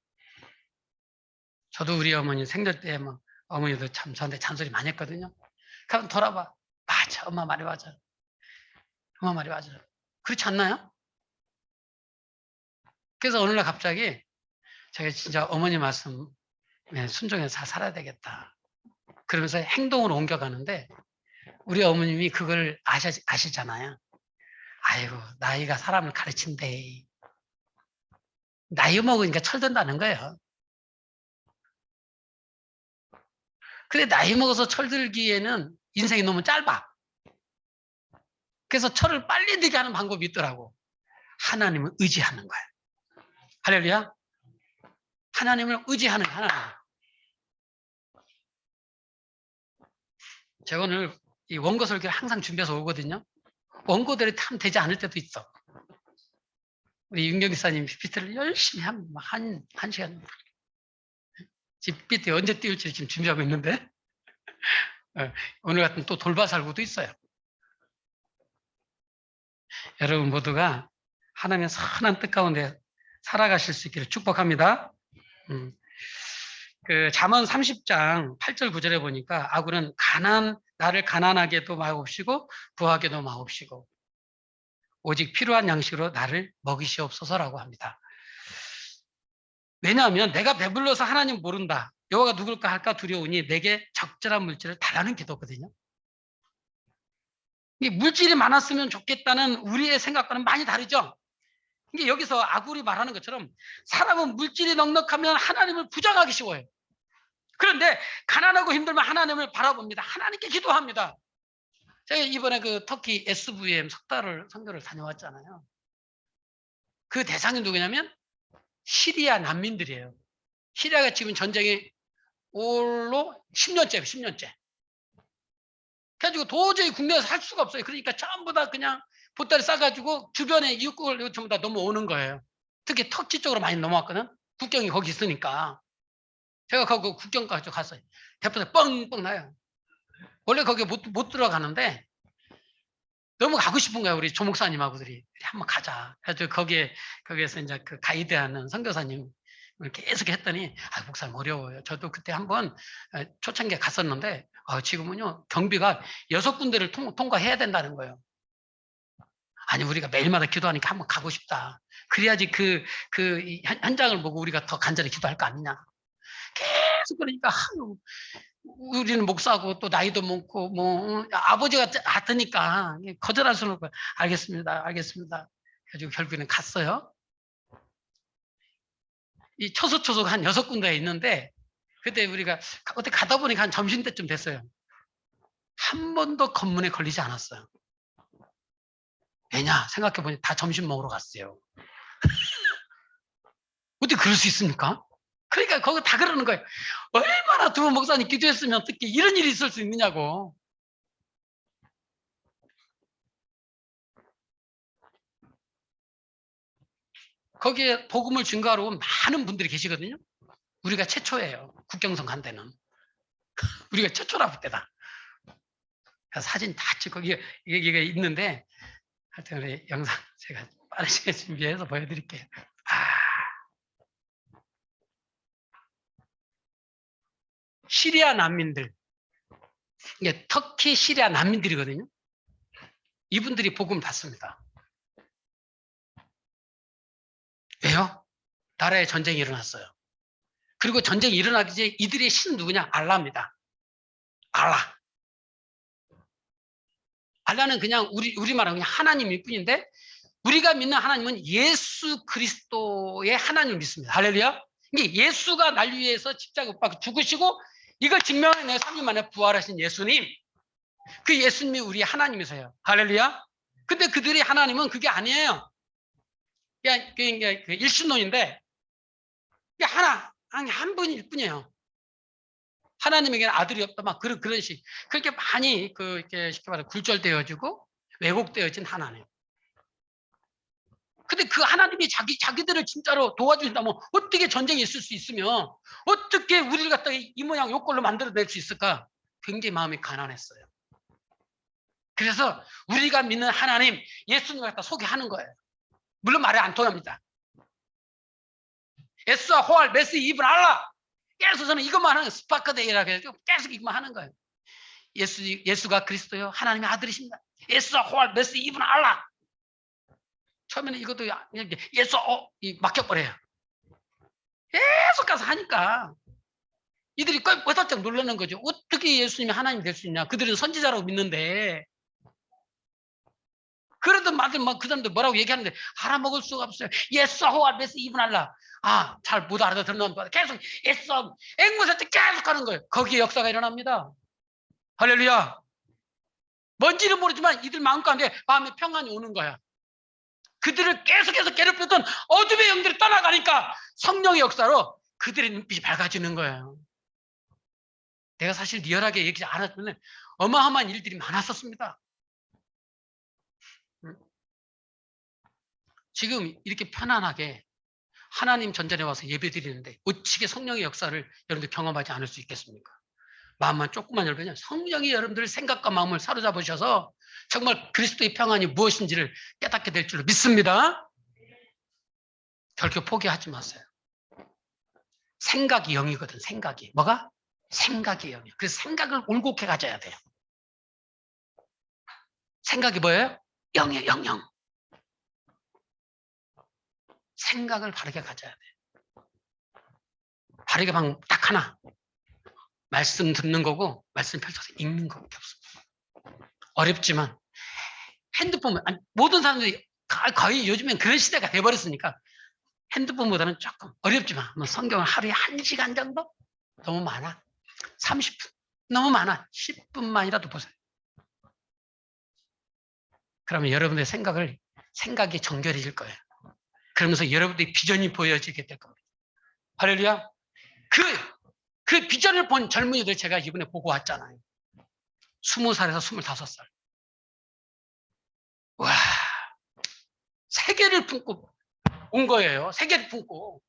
저도 우리 어머니 생전 때 어머니도 참 저한테 잔소리 많이 했거든요. 그럼 돌아봐. 맞아. 엄마 말이 맞아. 엄마 말이 맞아. 그렇지 않나요? 그래서 어느 날 갑자기 제가 진짜 어머니 말씀에 순종해서 살아야 되겠다. 그러면서 행동으로 옮겨가는데 우리 어머님이 그걸 아시잖아요. 아이고 나이가 사람을 가르친대. 나이 먹으니까 철든다는 거예요. 근데 나이 먹어서 철들기에는 인생이 너무 짧아. 그래서 철을 빨리 들게 하는 방법이 있더라고. 하나님을 의지하는 거야. 할렐루야. 하나님을 의지하는 하나님. 제가 오늘 이 원고 설교를 항상 준비해서 오거든요. 원고대로 참 되지 않을 때도 있어. 우리 윤경 기사님 PPT를 열심히 한 시간. PPT 언제 띄울지 지금 준비하고 있는데 오늘 같은 또 돌발살구도 있어요. 여러분 모두가 하나님의 선한 뜻 가운데 살아가실 수 있기를 축복합니다. 그 잠언 30장 8절 9절에 보니까 아굴은 나를 가난하게도 마옵시고 부하게도 마옵시고 오직 필요한 양식으로 나를 먹이시옵소서라고 합니다. 왜냐하면 내가 배불러서 하나님 모른다. 여호와가 누굴까 할까 두려우니 내게 적절한 물질을 달라는 기도거든요. 이 물질이 많았으면 좋겠다는 우리의 생각과는 많이 다르죠. 이게 여기서 아굴이 말하는 것처럼 사람은 물질이 넉넉하면 하나님을 부정하기 쉬워요. 그런데 가난하고 힘들면 하나님을 바라봅니다. 하나님께 기도합니다. 제가 이번에 그 터키 SVM 선교를 다녀왔잖아요. 그 대상이 누구냐면 시리아 난민들이에요. 시리아가 지금 전쟁이 올로 10년째. 그래가지고 도저히 국내에서 살 수가 없어요. 그러니까 전부 다 그냥 보따리 싸가지고 주변에 이웃국을 전부 다 넘어오는 거예요. 특히 터키 쪽으로 많이 넘어왔거든. 국경이 거기 있으니까. 제가 거기 국경까지 갔어요. 대포가 뻥뻥 나요. 원래 거기 못 들어가는데 너무 가고 싶은 거야. 우리 조목사님하고들이 한번 가자. 그래서 거기에서 이제 그 가이드하는 선교사님 계속 했더니 목사님 어려워요. 저도 그때 한번 초창기에 갔었는데 지금은요 경비가 6군데를 통과해야 된다는 거예요. 아니 우리가 매일마다 기도하니까 한번 가고 싶다. 그래야지 그 현장을 보고 우리가 더 간절히 기도할 거 아니냐. 계속 그러니까 우리는 목사고 또 나이도 많고 뭐 아버지가 같으니까 거절할 수는 없고 알겠습니다. 알겠습니다. 그래가지고 결국에는 갔어요. 이 초소초소가 한 6군데에 있는데 그때 우리가 어떻게 가다 보니까 한 점심때쯤 됐어요. 한 번도 검문에 걸리지 않았어요. 왜냐 생각해보니 다 점심 먹으러 갔어요. 어떻게 그럴 수 있습니까? 그러니까 거기 다 그러는 거예요. 얼마나 두 목사님 기도했으면 어떻게 이런 일이 있을 수 있느냐고. 거기에 복음을 증거하러 온 많은 분들이 계시거든요. 우리가 최초예요. 국경선 간 데는. 우리가 최초라 그때다. 사진 다 찍고 이게 있는데 하여튼 우리 영상 제가 빠르게 준비해서 보여드릴게요. 시리아 난민들. 이게 터키 시리아 난민들이거든요. 이분들이 복음을 받습니다. 왜요? 나라에 전쟁이 일어났어요. 그리고 전쟁이 일어나기 전에 이들의 신 누구냐? 알라입니다. 알라. 알라는 그냥 우리말은 그냥 하나님일 뿐인데 우리가 믿는 하나님은 예수 그리스도의 하나님을 믿습니다. 할렐루야. 이게 예수가 날 위해서 십자가에 못 박혀 죽으시고 이걸 증명해내 3일 만에 부활하신 예수님. 그 예수님이 우리 하나님이세요. 할렐루야. 근데 그들의 하나님은 그게 아니에요. 그냥 그 일신론인데 한 분일 뿐이에요. 하나님에게는 아들이 없다 막 그런 식. 그렇게 많이 이렇게 쉽게 말해 굴절되어지고 왜곡되어진 하나님. 근데 그 하나님이 자기들을 진짜로 도와주신다면 어떻게 전쟁이 있을 수 있으며 어떻게 우리를 갖다가 이 모양 요 꼴로 만들어낼 수 있을까? 굉장히 마음이 가난했어요. 그래서 우리가 믿는 하나님 예수님을 갖다 소개하는 거예요. 물론 말이 안 통합니다. 예수와 호알 메시 이분 알라. 계속 저는 이것만 하는 거예요. 스파크데이라고 해서 계속 이것만 하는 거예요. 예수가 그리스도요 하나님의 아들이십니다. 예수와 호알 메시 이분 알라. 처음에는 이것도 예수 막혀버려요. 계속 가서 하니까 이들이 꼴딱 놀라는 거죠. 어떻게 예수님이 하나님이 될 수 있냐. 그들은 선지자라고 믿는데 그러던 말들 그 사람들 뭐라고 얘기하는데 알아먹을 수가 없어요. 예수와 호알 메시 이분 알라. 잘 못 알아듣는 거 계속 예수 앵무새 때 계속 하는 거예요. 거기에 역사가 일어납니다. 할렐루야. 뭔지는 모르지만 이들 마음 가운데 마음의 평안이 오는 거야. 그들을 계속해서 괴롭혔던 어둠의 영들이 떠나가니까 성령의 역사로 그들의 눈빛이 밝아지는 거예요. 내가 사실 리얼하게 얘기하지 않았으면 어마어마한 일들이 많았었습니다. 지금 이렇게 편안하게 하나님 전전에 와서 예배드리는데 어찌게 성령의 역사를 여러분들 경험하지 않을 수 있겠습니까? 마음만 조금만 열면 성령이 여러분들의 생각과 마음을 사로잡으셔서 정말 그리스도의 평안이 무엇인지를 깨닫게 될 줄로 믿습니다. 결코 포기하지 마세요. 생각이 영이거든. 생각이. 뭐가? 생각이 영이에요. 그래서 생각을 올곧게 가져야 돼요. 생각이 뭐예요? 영이에요. 영. 생각을 바르게 가져야 돼요. 바르게 방법 딱 하나. 말씀 듣는 거고 말씀 펼쳐서 읽는 것밖에 없습니다. 어렵지만 핸드폰 모든 사람들이 거의 요즘엔 그런 시대가 돼버렸으니까 핸드폰보다는 조금 어렵지만 성경을 하루에 1시간 정도? 너무 많아. 30분 너무 많아. 10분만이라도 보세요. 그러면 여러분의 생각이 정결해질 거예요. 그러면서 여러분들의 비전이 보여지게 될 겁니다. 할렐루야. 그 비전을 본 젊은이들 제가 이번에 보고 왔잖아요. 20살에서 25살. 와, 세계를 품고 온 거예요. 세계를 품고.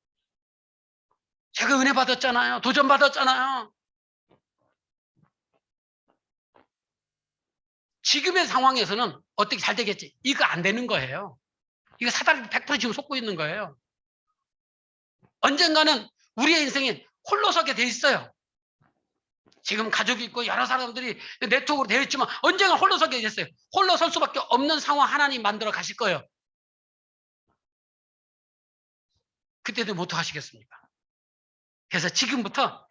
제가 은혜 받았잖아요. 도전 받았잖아요. 지금의 상황에서는 어떻게 잘 되겠지? 이거 안 되는 거예요. 이거 사다리 100% 지금 솟고 있는 거예요. 언젠가는 우리의 인생이 홀로 서게 돼 있어요. 지금 가족이 있고 여러 사람들이 네트워크로 되어 있지만 언젠가 홀로 서게 됐어요. 홀로 설 수밖에 없는 상황 하나님 만들어 가실 거예요. 그때도 못 하시겠습니까? 그래서 지금부터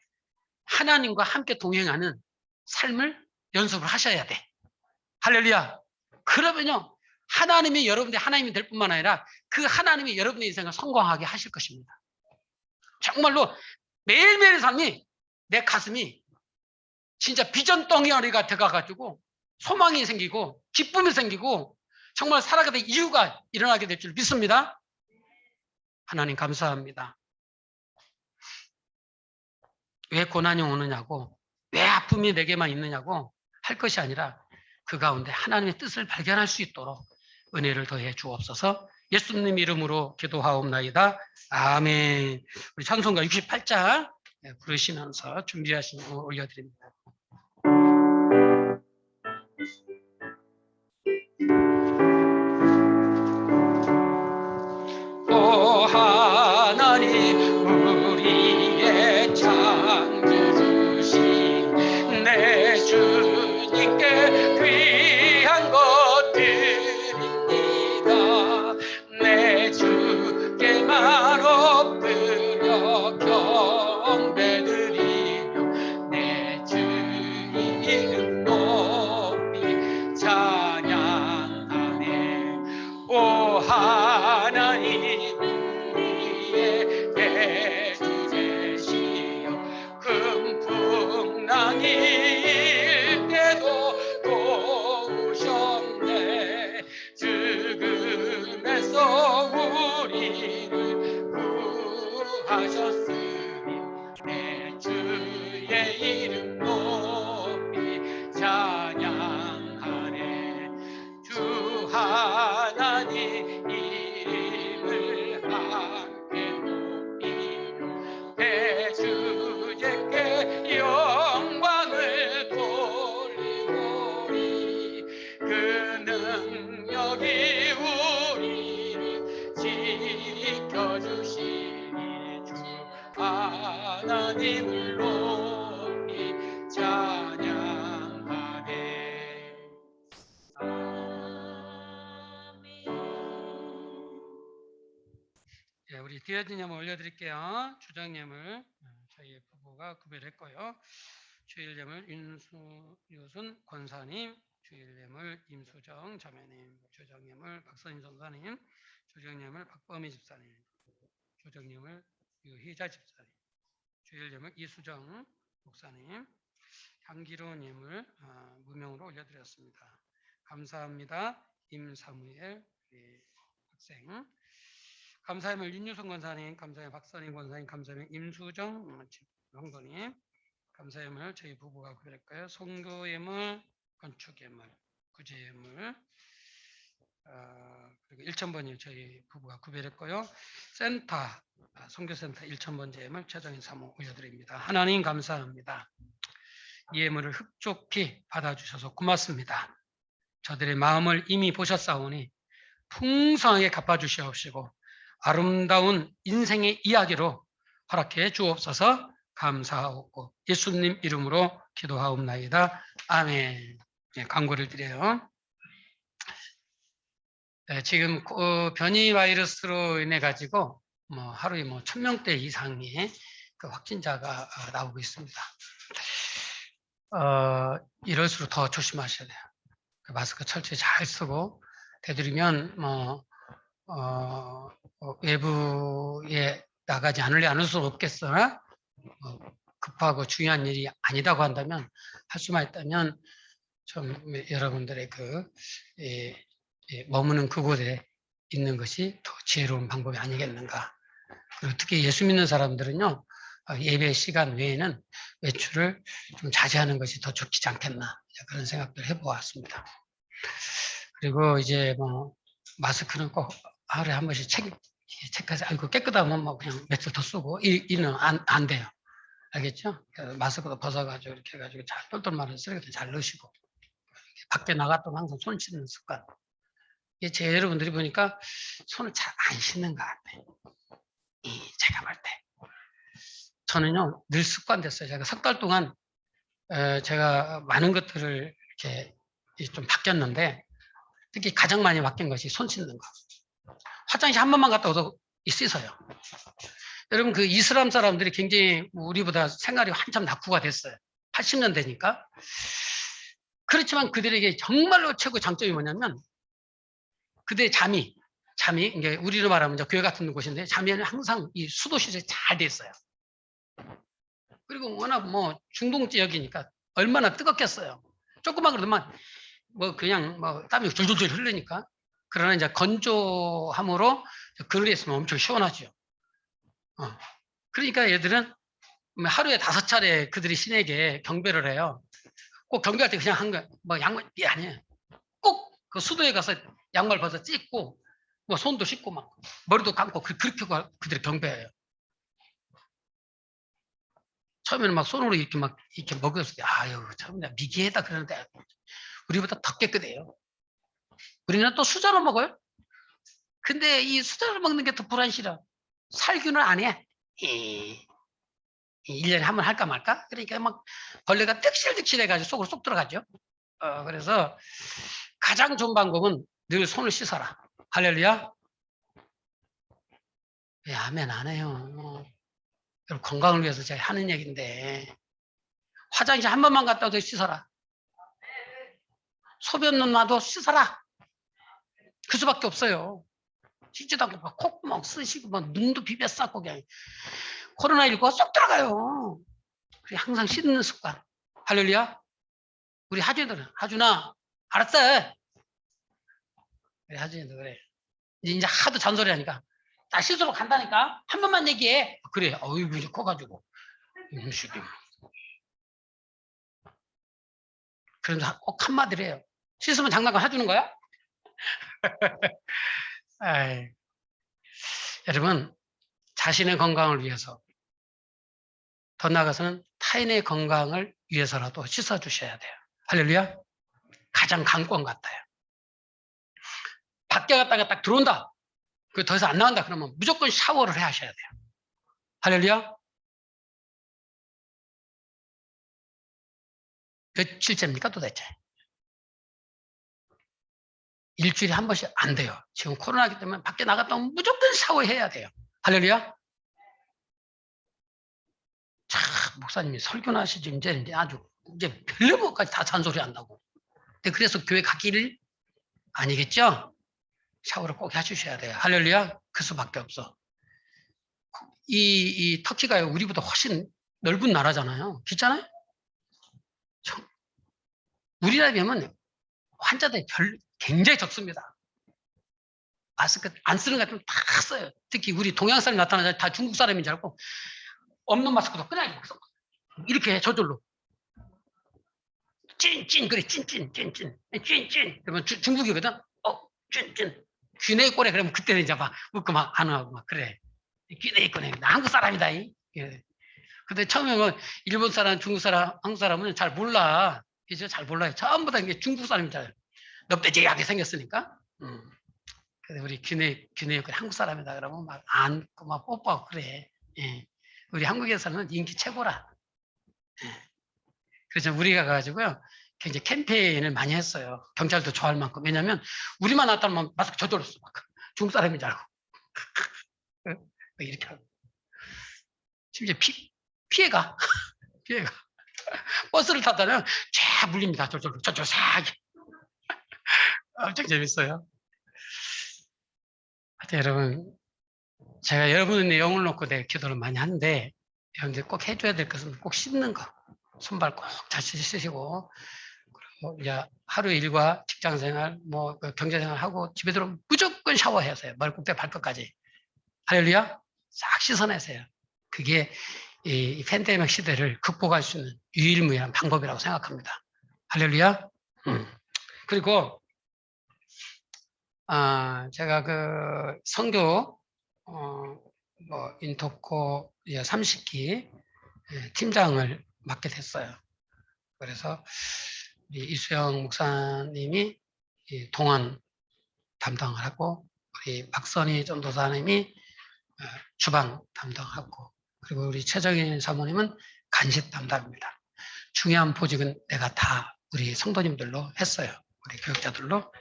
하나님과 함께 동행하는 삶을 연습을 하셔야 돼. 할렐루야. 그러면요, 하나님이 여러분의 하나님이 될 뿐만 아니라 그 하나님이 여러분의 인생을 성공하게 하실 것입니다. 정말로 매일매일의 삶이 내 가슴이 진짜 비전 덩어리가 돼가가지고 소망이 생기고 기쁨이 생기고 정말 살아가는 이유가 일어나게 될 줄 믿습니다. 하나님 감사합니다. 왜 고난이 오느냐고, 왜 아픔이 내게만 있느냐고 할 것이 아니라 그 가운데 하나님의 뜻을 발견할 수 있도록 은혜를 더해 주옵소서. 예수님 이름으로 기도하옵나이다. 아멘. 우리 찬송가 68장 부르시면서 준비하신 거 올려드립니다. 오 하나님 우리의 창조주신 내 주님께 귀한 것들입니다. 내 주께만 엎드려 경배드리며 내 주의 이름 높이 찬양하네. 오 하나님 우리의 대주 되시어 금풍랑이 일 때도 도우셨네. 죽음에서 우리를 구하셨으니 내 주의 이름 높이 찬양하네. 주 하나님 이름을 함께 높이며 대주제께 영광을 돌리오리. 그 능력이 우리를 지켜주시니 주 하나님을 높이 찬양하네. 예, 우리 디어진 예물 올려드릴게요. 주정예물 저희 부부가 구별했고요. 주일예물 윤순 권사님, 주일예물 임수정 자매님, 주정예물 박선희 전사님, 주정예물 박범희 집사님, 주정예물 유희자 집사님, 주일예물 이수정 목사님, 향기로운 예물 무명으로 올려드렸습니다. 감사합니다. 임사무엘 학생, 감사예물 윤유성 권사님, 감사예물 박선희 권사님, 감사예물 임수정 형도님, 감사예물 저희 부부가 구별했고요. 송도예물, 건축예물, 구제예물, 그리고 1000번이 저희 부부가 구별했고요. 센터, 선교센터 1000번째 예물 최정인 사모 올려드립니다. 하나님 감사합니다. 이 예물을 흡족히 받아주셔서 고맙습니다. 저들의 마음을 이미 보셨사오니 풍성하게 갚아주시옵시고 아름다운 인생의 이야기로 허락해 주옵소서. 감사하옵고 예수님 이름으로 기도하옵나이다. 아멘. 네, 광고를 드려요. 네, 지금 변이 바이러스로 인해 가지고 하루에 1000명대 이상의 그 확진자가 나오고 있습니다. 이럴수록 더 조심하셔야 돼요. 그 마스크 철저히 잘 쓰고 되도록이면 외부에 나가지 않을 수는 없겠으나 급하고 중요한 일이 아니다고 한다면 할 수만 있다면 좀 여러분들의 머무는 그곳에 있는 것이 더 지혜로운 방법이 아니겠는가. 그리고 특히 예수 믿는 사람들은요, 예배 시간 외에는 외출을 좀 자제하는 것이 더 좋지 않겠나, 그런 생각들 해보았습니다. 그리고 이제 마스크는 꼭 하루에 한 번씩 체크해서, 아이고 깨끗하면 그냥 며칠 더 쓰고, 이는 안 돼요. 알겠죠? 마스크도 벗어가지고 이렇게 해가지고 잘 똘똘 말아서 쓰레기도 잘 넣으시고, 밖에 나갔던 항상 손 씻는 습관. 이게 여러분들이 보니까 손을 잘 안 씻는 것 같아요. 제가 볼 때. 저는요, 늘 습관됐어요. 제가 석 달 동안 제가 많은 것들을 이렇게 좀 바뀌었는데, 특히 가장 많이 바뀐 것이 손 씻는 거. 화장실 한 번만 갔다 오도 씻어요. 여러분 그 이슬람 사람들이 굉장히 우리보다 생활이 한참 낙후가 됐어요. 80년대니까. 그렇지만 그들에게 정말로 최고 장점이 뭐냐면 그들의 잠이 이게 우리로 말하면 이제 교회 같은 곳인데 잠에는 항상 이 수도 시설이 잘 돼 있어요. 그리고 워낙 뭐 중동 지역이니까 얼마나 뜨겁겠어요. 조금만 그러면 뭐 그냥 뭐 땀이 줄줄줄 흐르니까. 그러나 이제 건조함으로 그늘에 있으면 엄청 시원하죠. 그러니까 얘들은 하루에 5차례 그들이 신에게 경배를 해요. 꼭 경배할 때 그냥 한 거, 뭐 양말, 아니에요. 꼭 그 수도에 가서 양말 벗어 찢고, 뭐 손도 씻고 막 머리도 감고 그렇게 그들이 경배해요. 처음에는 막 손으로 이렇게 먹였을 때, 아유, 참, 미개하다 그러는데, 우리보다 더 깨끗해요. 우리는 또 수저로 먹어요. 근데 이 수저로 먹는 게 더 불안실어. 살균을 안 해. 1년에 한 번 할까 말까? 그러니까 막 벌레가 득실득실 해가지고 속으로 쏙 들어가죠. 그래서 가장 좋은 방법은 늘 손을 씻어라. 할렐루야. 왜 아멘 안 해요? 여러분 건강을 위해서 제가 하는 얘기인데 화장실 한 번만 갔다 와도 씻어라. 소변 놔도 씻어라. 그 수밖에 없어요. 씻지도 않고 막 콧구멍 쓰시고 막 눈도 비벼 쌓고 그냥 코로나19가 쏙 들어가요. 항상 씻는 습관. 할렐루야. 우리 하준이들은 하준아 알았어. 그래 하준이도 그래. 이제 하도 잔소리 하니까 나 씻으러 간다니까 한 번만 얘기해. 그래. 어이구 이제 커가지고 음식이. 그래서 꼭 한마디를 해요. 씻으면 장난감 해주는 거야? 아이, 여러분 자신의 건강을 위해서 더 나아가서는 타인의 건강을 위해서라도 씻어주셔야 돼요. 할렐루야. 가장 강권 같아요. 밖에 갔다가 딱 들어온다. 그 더 이상 안 나온다 그러면 무조건 샤워를 해 하셔야 돼요. 할렐루야. 며칠째입니까 도대체? 일주일에 한 번씩 안 돼요. 지금 코로나기 때문에 밖에 나갔다 오면 무조건 샤워해야 돼요. 할렐루야. 참 목사님이 설교나 하시지 이제 아주 이제 별로것까지 다 잔소리 한다고. 근데 그래서 교회 가기를 아니겠죠? 샤워를 꼭 해주셔야 돼요. 할렐루야. 그 수밖에 없어. 이 터키가 우리보다 훨씬 넓은 나라잖아요. 그렇잖아요? 우리나라에 비하면 환자들이 굉장히 적습니다. 마스크 안 쓰는 것 같으면 다 써요. 특히 우리 동양 사람이 나타나자 다 중국 사람인 줄 알고 없는 마스크도 그냥 이렇게 저절로 찐찐 그래 찐찐 그러면 중국이거든. 찐찐 귀내 꼬래 그러면 그때는 이제 막 웃고 막 안 하고 막 그래. 귀내 꼬래 나 한국 사람이다. 예. 근데 처음에 뭐 일본 사람, 중국 사람, 한국 사람은 잘 몰라. 이제 잘 몰라요. 전부 다 이게 중국 사람이잖아요. 넙대지하게 생겼으니까. 그래서 우리 귀내 한국 사람이다 그러면 막 안고 막 뽀뽀하고 그래. 예. 우리 한국에서는 인기 최고라. 예. 그래서 우리가 가지고요 굉장히 캠페인을 많이 했어요. 경찰도 좋아할 만큼. 왜냐하면 우리만 나타나면 마스크 저절로 써. 막 중국 사람인 줄 알고. 이렇게 하고. 심지어 피해가. 버스를 타다면 쫙 물립니다. 저절로 싹. 엄청 재밌어요. 하여튼 여러분 제가 여러분의 영을 놓고 내 기도를 많이 하는데 여러분들 꼭 해줘야 될 것은 꼭 씻는 거. 손발 꼭 잘 씻으시고 그리고 이제 하루 일과 직장생활 뭐 경제생활 하고 집에 들어오면 무조건 샤워해야 해요. 머리끝부터 발끝까지. 할렐루야. 싹 씻어내세요. 그게 이 팬데믹 시대를 극복할 수 있는 유일무이한 방법이라고 생각합니다. 할렐루야. 그리고 제가 그 선교 뭐 인터코 30기 팀장을 맡게 됐어요. 그래서 우리 이수영 목사님이 동안 담당을 하고 우리 박선희 전도사님이 주방 담당하고 그리고 우리 최정인 사모님은 간식 담당입니다. 중요한 보직은 내가 다 우리 성도님들로 했어요. 우리 교육자들로.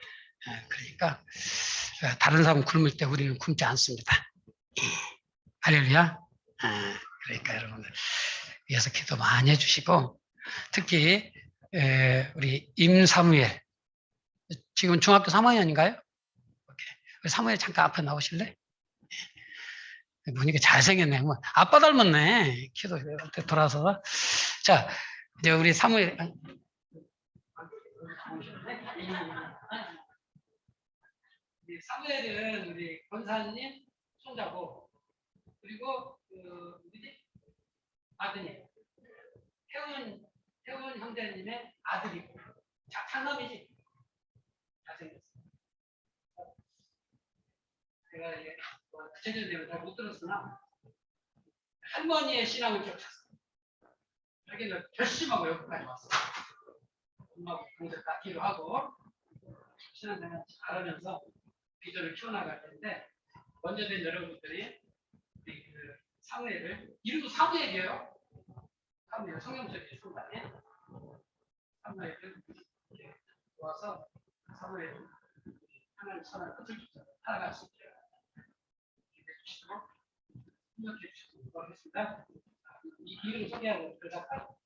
그러니까 다른 사람 굶을 때 우리는 굶지 않습니다. 할렐루야. 그러니까 여러분들 위해서 기도 많이 해주시고 특히 우리 임사무엘 지금 중학교 3학년인가요? 사무엘 잠깐 앞에 나오실래? 보니까 잘생겼네. 뭐 아빠 닮았네. 키도 이렇게 돌아서. 자, 이제 우리 사무엘 사무엘은 우리 권사님 손자고 그리고 누구지? 아드님 태훈 형제님의 아들이고 장남이지. 잘생겼어. 제가 이제 구체적인 내용을 잘 못 들었으나 할머니의 신앙을 쫓았어. 자기는 결심하고 여기까지 왔어. 엄마하고 강제 닦기로 하고 신앙생활 잘하면서 비전을 키워나갈 텐데 먼저 된 여러분들이 우리 그 사무엘을 이름도 사무엘이에요. 사무엘 성경적인 순간에 사무엘을 모아서 사무엘 하나님 선을 끝을 주셔서 살아갈 수 있게 해주시고 협력해 주시도록 하겠습니다. 이 이름 소개하고 들어갈까요?